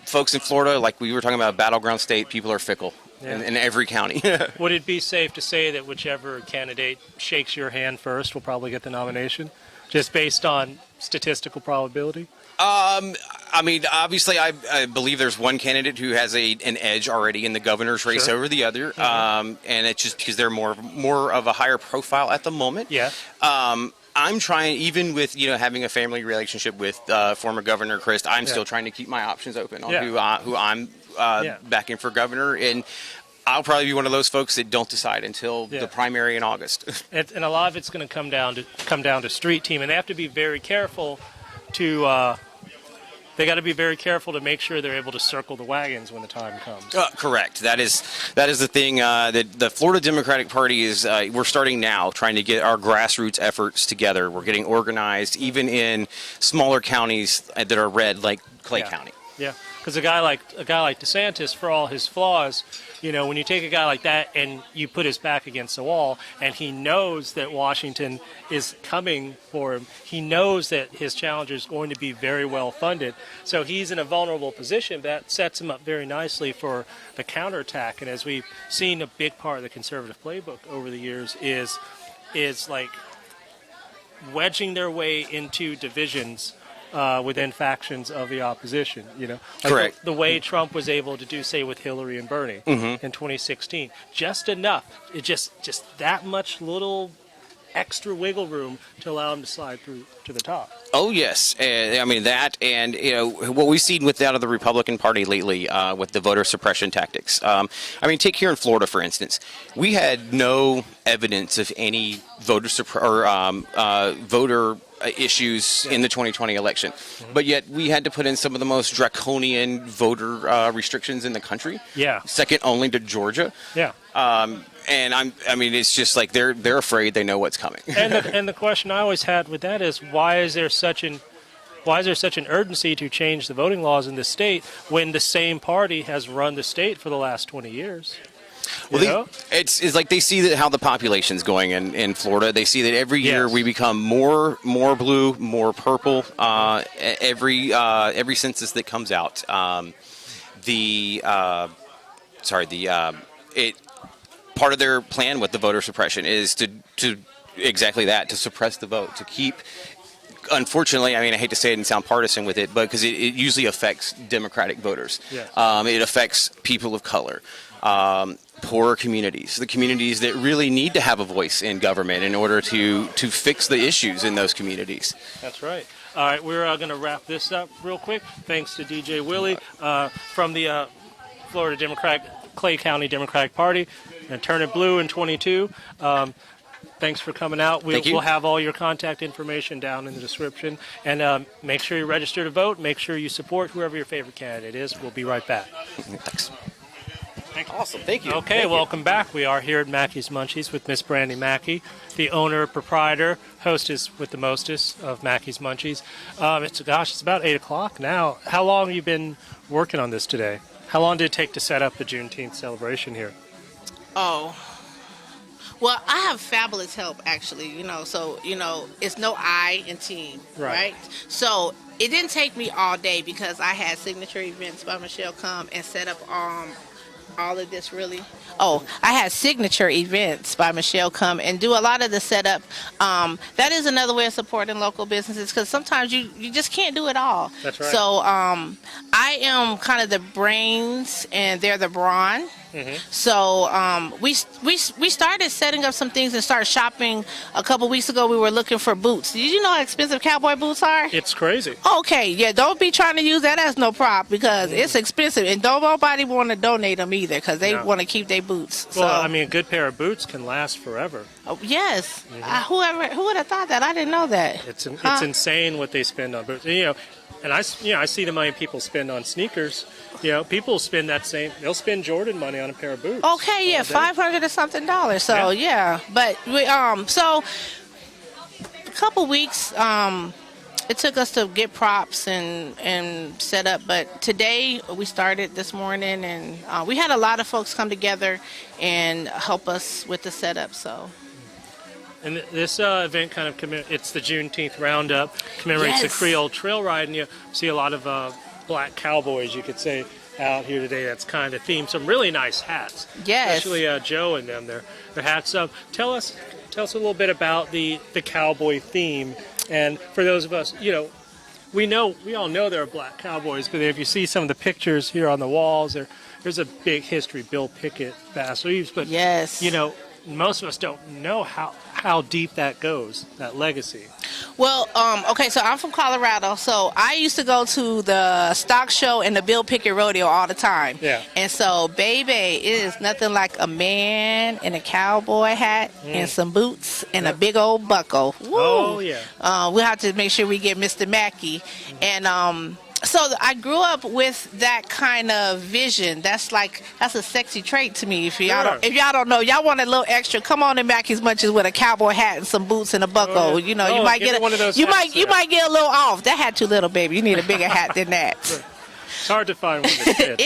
folks in Florida, like we were talking about, battleground state, people are fickle in every county. Would it be safe to say that whichever candidate shakes your hand first will probably get the nomination, just based on statistical probability? Obviously, I believe there's one candidate who has an edge already in the governor's race over the other, and it's just because they're more of a higher profile at the moment. I'm trying, even with having a family relationship with former Governor Chris, I'm still trying to keep my options open on who I'm backing for governor, and I'll probably be one of those folks that don't decide until the primary in August. And a lot of it's going to come down to street team, and they have to be very careful to. They got to be very careful to make sure they're able to circle the wagons when the time comes. Correct. That is the thing that the Florida Democratic Party is. We're starting now, trying to get our grassroots efforts together. We're getting organized, even in smaller counties that are red, like Clay County. Yeah, because a guy like DeSantis, for all his flaws, when you take a guy like that and you put his back against the wall, and he knows that Washington is coming for him, he knows that his challenger is going to be very well funded, so he's in a vulnerable position. That sets him up very nicely for the counterattack. And as we've seen, a big part of the conservative playbook over the years is like wedging their way into divisions within factions of the opposition. Like Correct. the way Trump was able to do, say, with Hillary and Bernie in 2016, just enough. It just that much little extra wiggle room to allow him to slide through to the top. Oh yes, I mean that, and what we've seen with out of the Republican Party lately with the voter suppression tactics. I mean, take here in Florida, for instance, we had no evidence of any voter issues in the 2020 election, but yet we had to put in some of the most draconian voter restrictions in the country. Yeah, second only to Georgia. Yeah. And I mean, it's just like they're afraid they know what's coming. And the question I always had with that is, why is there such an urgency to change the voting laws in the state when the same party has run the state for the last 20 years? Well, it's like they see that how the population's going in Florida. They see that every year we become more blue, more purple. Every census that comes out, part of their plan with the voter suppression is to exactly that, to suppress the vote, to keep. Unfortunately, I mean, I hate to say it and sound partisan with it, but because it usually affects Democratic voters. Yes. It affects people of color, poorer communities, the communities that really need to have a voice in government in order to fix the issues in those communities. That's right. All right, we're going to wrap this up real quick. Thanks to DJ Willie from the Florida Clay County Democratic Party, and turn it blue in 22. Thanks for coming out. We'll have all your contact information down in the description. And make sure you register to vote. Make sure you support whoever your favorite candidate is. We'll be right back. Thanks. Awesome. Thank you. Okay, welcome back. We are here at Mackey's Munchies with Miss Brandy Mackey, the owner, proprietor, hostess with the mostest of Mackey's Munchies. It's about 8 o'clock now. How long have you been working on this today? How long did it take to set up the Juneteenth celebration here? Oh, well, I have fabulous help, actually, so, it's no I in team, right? So it didn't take me all day because I had signature events by Michelle come and set up all of this really. Oh, I had signature events by Michelle come and do a lot of the setup. That is another way of supporting local businesses because sometimes you just can't do it all. That's right. So I am kind of the brains and they're the brawn. Mm-hmm. So we started setting up some things and started shopping a couple weeks ago. We were looking for boots. Did you know how expensive cowboy boots are? It's crazy. Okay, yeah, don't be trying to use that as no prop because it's expensive. And don't nobody want to donate them either because they want to keep their boots. Well, so, I mean, a good pair of boots can last forever. Oh, yes. Mm-hmm. Who would have thought that? I didn't know that. It's insane what they spend on boots. And I see the money people spend on sneakers. People spend they'll spend Jordan money on a pair of boots. Okay, yeah, $500 or something. So yeah, but we so a couple weeks it took us to get props and set up. But today we started this morning, and we had a lot of folks come together and help us with the setup. So. And this event kind of it's the Juneteenth Roundup, commemorates the Creole Trail Ride, and you see a lot of black cowboys, you could say, out here today. That's kind of themed. Some really nice hats. Yes. Especially Joe and them, their hats. Tell us a little bit about the cowboy theme. And for those of us, we all know there are black cowboys, but if you see some of the pictures here on the walls, there's a big history. Bill Pickett, Bass Reeves, but most of us don't know how deep that goes, that legacy. Well, okay, so I'm from Colorado, so I used to go to the stock show and the Bill Pickett rodeo all the time. Yeah. And so, baby, it is nothing like a man in a cowboy hat and some boots and a big old buckle. Woo! Oh, yeah. We'll have to make sure we get Mr. Mackey. And so I grew up with that kind of vision. That's a sexy trait to me. If y'all don't know, y'all want a little extra, come on in Mackey's Munchies with a cowboy hat and some boots and a buckle. You might get one of those. You might get a little off. That hat too little, baby. You need a bigger hat than that. It's hard to find one that fits.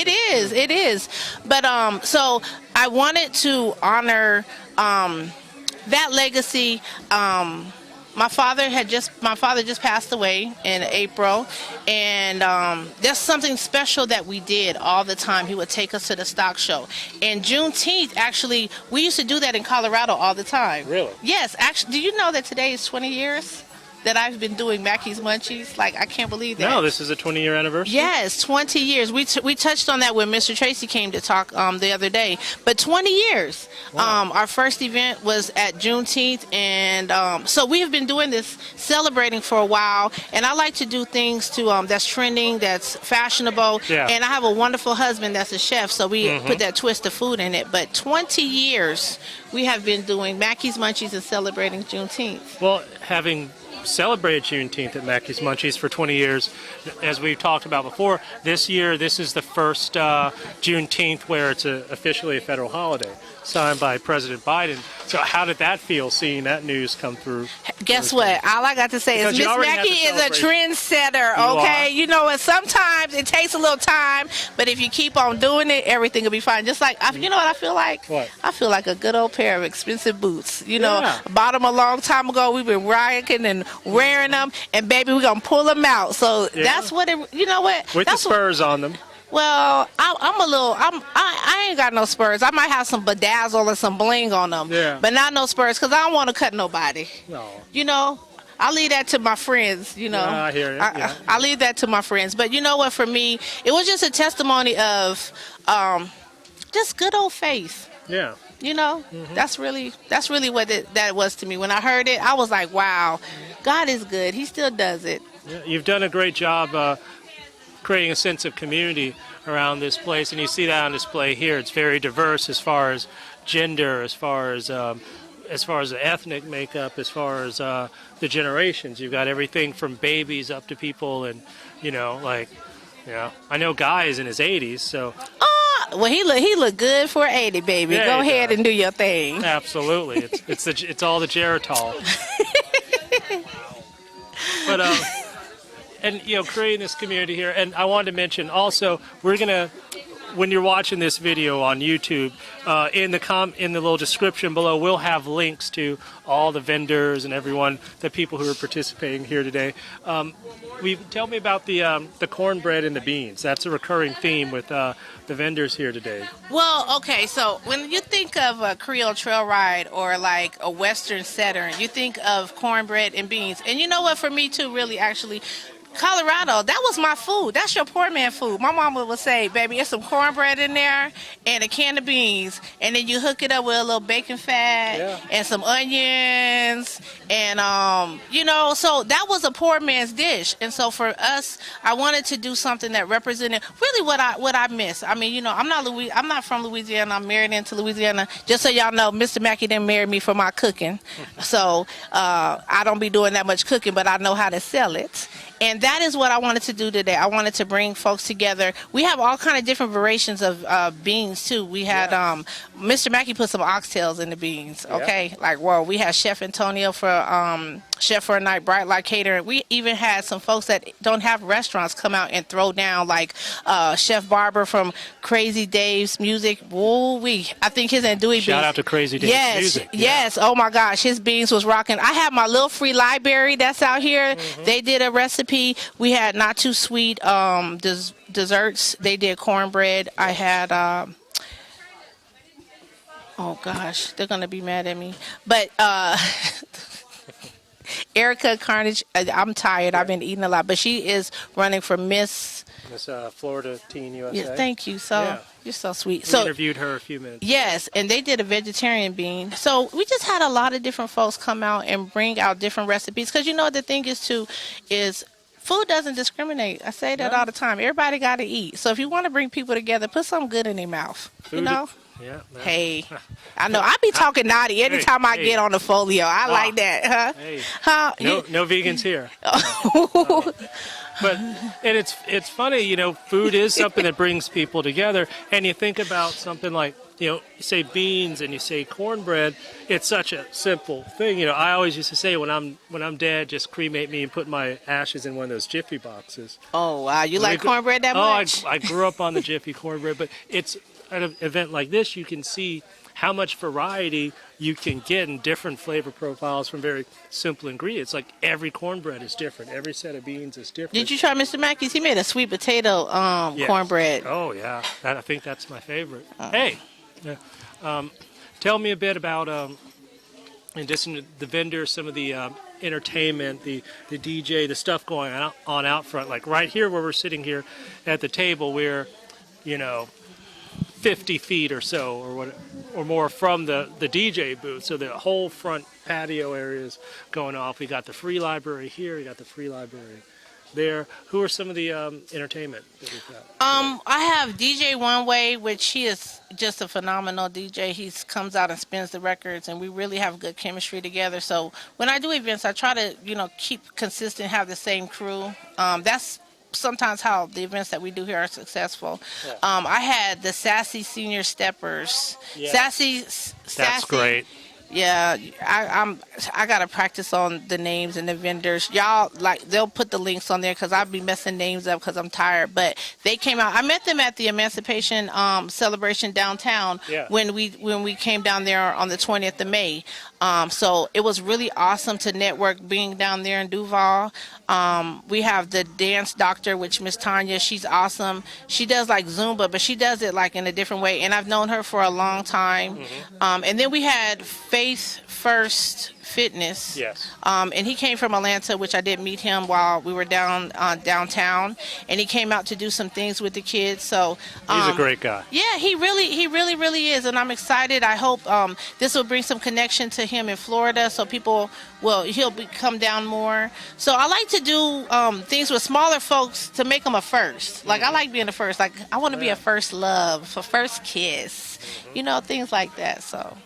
It is. But so I wanted to honor that legacy. My father just passed away in April, and that's something special that we did all the time. He would take us to the stock show. And Juneteenth, actually, we used to do that in Colorado all the time. Really? Yes. Actually, do you know that today is 20 years? that I've been doing Mackey's Munchies? Like, I can't believe that. No, this is a 20-year anniversary. Yes, 20 years. We touched on that when Mr. Tracy came to talk the other day. But 20 years. Wow. Our first event was at Juneteenth, and so we have been doing this, celebrating for a while. And I like to do things that's trending, that's fashionable. Yeah. And I have a wonderful husband that's a chef, so we put that twist of food in it. But 20 years we have been doing Mackey's Munchies and celebrating Juneteenth. Well, having celebrated Juneteenth at Mackey's Munchies for 20 years, as we've talked about before, this year this is the first Juneteenth where it's officially a federal holiday, signed by President Biden. So how did that feel, seeing that news come through? Guess what? All I got to say is Miss Mackey is a trendsetter, okay? You know what? Sometimes it takes a little time, but if you keep on doing it, everything will be fine. Just like, you know what I feel like? What? I feel like a good old pair of expensive boots. You know, Yeah. bought them a long time ago. We've been rocking and wearing them, and baby, we're going to pull them out. So that's what it, you know what? With that's the spurs on them. Well, I ain't got no spurs. I might have some bedazzle or some bling on them, but not no spurs, because I don't want to cut nobody. No. You know, I leave that to my friends, you know. Yeah, I hear you. Yeah. I leave that to my friends. But you know what, for me, it was just a testimony of just good old faith. Yeah. You know, that's really what that was to me. When I heard it, I was like, wow, God is good. He still does it. Yeah, you've done a great job creating a sense of community around this place, and you see that on display here. It's very diverse as far as gender, as far as the ethnic makeup, as far as the generations. You've got everything from babies up to people, and I know Guy is in his 80s, so. Well, he look good for 80, baby. Yeah, Go ahead and do your thing. Absolutely, it's all the Geritol. But and creating this community here, and I wanted to mention also, we're gonna, when you're watching this video on YouTube, in the little description below, we'll have links to all the vendors and the people who are participating here today. Tell me about the cornbread and the beans. That's a recurring theme with the vendors here today. Well, okay, so when you think of a Creole trail ride or like a Western Saturn, you think of cornbread and beans. And you know what, for me too, really, actually, Colorado, that was my food. That's your poor man food. My mama would say, baby, there's some cornbread in there and a can of beans, and then you hook it up with a little bacon fat and some onions, and so that was a poor man's dish. And so for us, I wanted to do something that represented really what I miss. I mean, I'm not from Louisiana. I'm married into Louisiana. Just so y'all know, Mr. Mackey didn't marry me for my cooking, so I don't be doing that much cooking, but I know how to sell it. And that is what I wanted to do today. I wanted to bring folks together. We have all kind of different variations of beans too. We had Mr. Mackey put some oxtails in the beans. Okay, like we had Chef Antonio for Chef for a Night, Bright Light Catering. We even had some folks that don't have restaurants come out and throw down, like Chef Barber from Crazy Dave's Music. I think his andouille. Shout out to Crazy Dave's Music. Yes. Oh my gosh, his beans was rocking. I have my little free library that's out here. They did a recipe. We had not too sweet desserts. They did cornbread. I had oh gosh, they're gonna be mad at me. But Erica Carnage, I'm tired. I've been eating a lot, but she is running for Miss Florida Teen USA. Yeah, thank you. You're so sweet. We interviewed her a few minutes ago. Yes, and they did a vegetarian bean. So we just had a lot of different folks come out and bring out different recipes, because the thing is food doesn't discriminate. I say that all the time. Everybody got to eat. So if you want to bring people together, put something good in their mouth. Food, yeah. Hey, I know I be talking naughty anytime I get on the folio. I like that, huh? Hey. Huh? No vegans here. But and it's funny, food is something that brings people together. And you think about something like, you say beans and you say cornbread. It's such a simple thing. I always used to say, when I'm dead, just cremate me and put my ashes in one of those Jiffy boxes. Oh wow, you like cornbread that much? I grew up on the Jiffy cornbread, but it's at an event like this, you can see how much variety you can get in different flavor profiles from very simple ingredients. Like every cornbread is different. Every set of beans is different. Did you try Mr. Mackey's? He made a sweet potato cornbread. Oh, yeah. I think that's my favorite. Hey, tell me a bit about, in addition to the vendors, some of the entertainment, the DJ, the stuff going on out front. Like right here where we're sitting here at the table, we're, 50 feet or so or more from the DJ booth. So the whole front patio area is going off. We got the free library here. We got the free library there. Who are some of the entertainment that we've got? I have DJ One Way, which he is just a phenomenal DJ. He comes out and spins the records, and we really have good chemistry together. So when I do events, I try to, keep consistent, have the same crew. That's sometimes how the events that we do here are successful. Yeah. I had the Sassy Senior Steppers. Yeah. Sassy. That's great. Yeah, I gotta practice on the names and the vendors. Y'all, they'll put the links on there because I'll be messing names up because I'm tired. But they came out. I met them at the Emancipation celebration downtown when we came down there on the 20th of May. So it was really awesome to network being down there in Duval. We have the dance doctor, which Miss Tanya, she's awesome. She does like Zumba, but she does it like in a different way. And I've known her for a long time. Mm-hmm. And then we had Faith First Fitness. Yes. And he came from Atlanta, which I did meet him while we were downtown, and he came out to do some things with the kids. So he's a great guy. Yeah, he really is, and I'm excited. I hope this will bring some connection to him in Florida, so he'll come down more. So I like to do things with smaller folks to make them a first. Like I like being a first. Like I want to be a first love, a first kiss, things like that. So.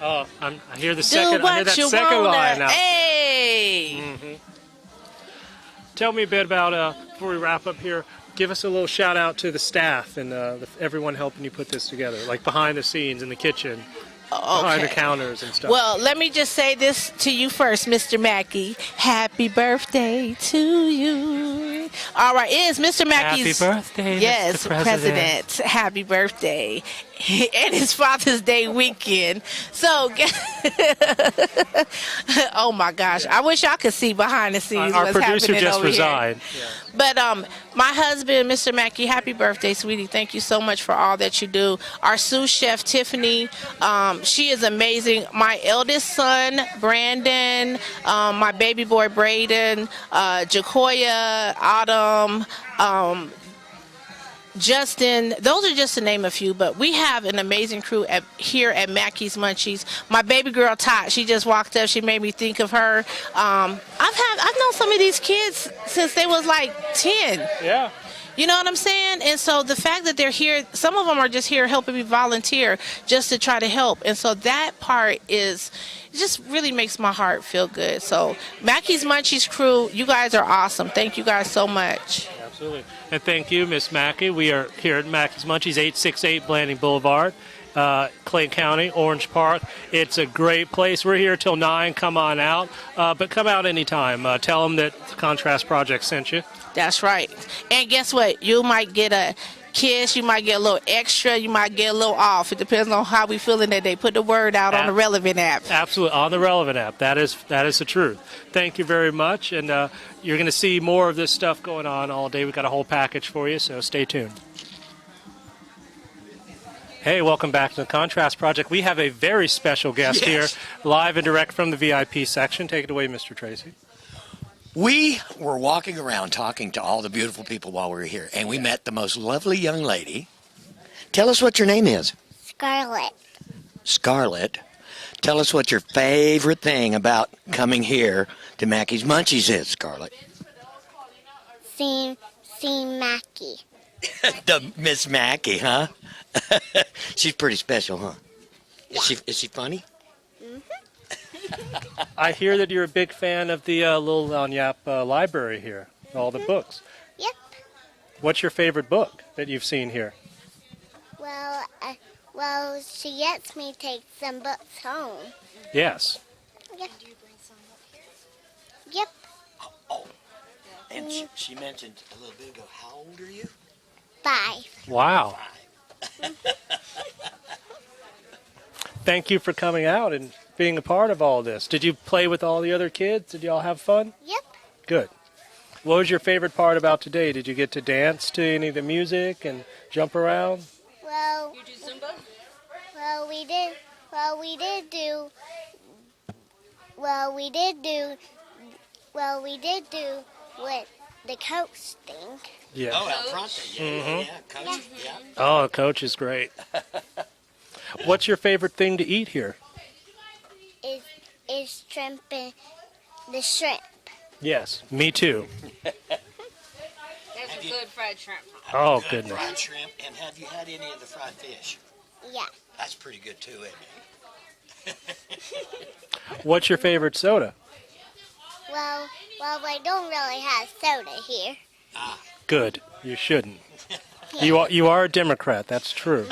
Oh, I hear the second. I hear that second line now. Hey. Mm-hmm. Tell me a bit about before we wrap up here. Give us a little shout out to the staff and everyone helping you put this together, like behind the scenes in the kitchen, behind the counters and stuff. Well, let me just say this to you first, Mr. Mackey. Happy birthday to you. All right, it is Mr. Mackey's. Happy birthday, yes, Mr. President. Happy birthday. And his Father's Day weekend. So, oh my gosh, I wish y'all could see behind the scenes Our what's producer happening just over resigned. here. Yeah. But my husband, Mr. Mackey, happy birthday, sweetie. Thank you so much for all that you do. Our sous chef, Tiffany, she is amazing. My eldest son, Brandon, my baby boy, Braden, Jacoya, Autumn, Justin, those are just to name a few, but we have an amazing crew here at Mackey's Munchies. My baby girl Tot, she just walked up. She made me think of her. I've known some of these kids since they was like 10. Yeah. You know what I'm saying? And so the fact that they're here, some of them are just here helping me volunteer just to try to help. And so that part just really makes my heart feel good. So Mackey's Munchies crew, you guys are awesome. Thank you guys so much. Absolutely. And thank you, Miss Mackey. We are here at Mackey's Munchies, 868 Blanding Blvd, Clay County, Orange Park. It's a great place. We're here till 9. Come on out. But come out anytime. Tell them that the Contrast Project sent you. That's right. And guess what? You might get a kiss. You might get a little extra. You might get a little off. It depends on how we feeling that day. Put the word out on the Relevant app. Absolutely. On the Relevant app. That is the truth. Thank you very much. And you're going to see more of this stuff going on all day. We've got a whole package for you, so stay tuned. Hey, welcome back to the Contrast Project. We have a very special guest here, live and direct from the VIP section. Take it away, Mr. Tracy. We were walking around talking to all the beautiful people while we were here, and we met the most lovely young lady. Tell us what your name is. Scarlett. Scarlett. Tell us what your favorite thing about coming here to Mackey's Munchies is, Scarlett. Seeing Mackey. The Miss Mackey, huh? She's pretty special, huh? Yeah. Is she funny? I hear that you're a big fan of the Little Lanyap library here, all the books. Yep. What's your favorite book that you've seen here? Well, she lets me take some books home. Yes. Yep. Yep. Oh. And she mentioned a little bit ago, how old are you? 5. Wow. Thank you for coming out and being a part of all this. Did you play with all the other kids? Did you all have fun? Yep. Good. What was your favorite part about today? Did you get to dance to any of the music and jump around? Well, You do Zumba? we did do Well, we did do what the coach think. Yeah. Oh, out front. Yeah, coach. Yeah. Oh, Coach is great. What's your favorite thing to eat here? Is shrimp and the shrimp. Yes, me too. There's a good fried shrimp. Oh, Good goodness. fried shrimp. And have you had any of the fried fish? Yeah. That's pretty good too, isn't it? What's your favorite soda? Well, we don't really have soda here. Good. You shouldn't. You are a Democrat. That's true.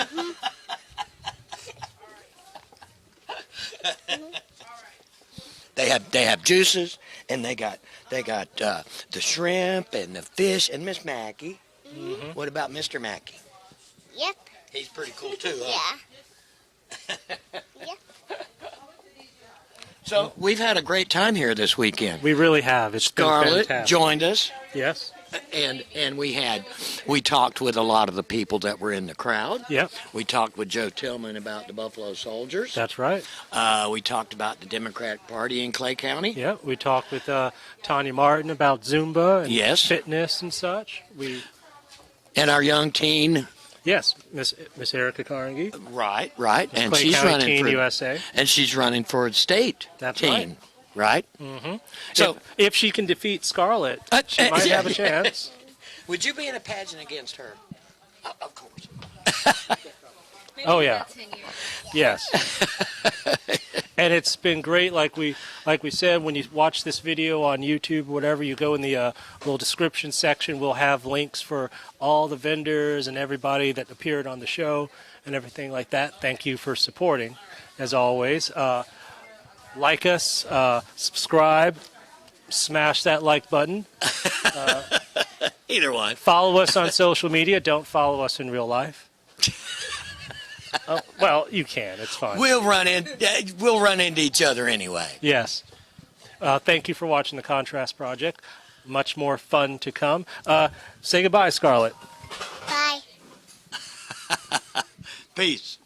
They have juices, and they got the shrimp and the fish and Miss Mackey. What about Mr. Mackey? Yep. He's pretty cool too, huh? Yeah. Yep. So we've had a great time here this weekend. We really have. It's been Scarlett fantastic. joined us, Yes. and we talked with a lot of the people that were in the crowd. Yep. We talked with Joe Tillman about the Buffalo Soldiers. That's right. We talked about the Democratic Party in Clay County. Yeah. We talked with Tanya Martin about Zumba and Yes. fitness and such. And our young teen. Yes, Miss Erica Carnegie. Right. And Clay she's County running Teen for USA. And she's running for a state That's teen. Right. Mm-hmm. So if she can defeat Scarlett, she might have a chance. would you be in a pageant against her? Of course. Oh yeah. Yes. And it's been great. Like we said, when you watch this video on YouTube, or whatever, you go in the little description section. We'll have links for all the vendors and everybody that appeared on the show and everything like that. Thank you for supporting, as always. Like us, subscribe, smash that like button. Either one. Follow us on social media. Don't follow us in real life. Well, you can. It's fine. We'll run into each other anyway. Yes. Thank you for watching the Contrast Project. Much more fun to come. Say goodbye, Scarlett. Bye. Peace.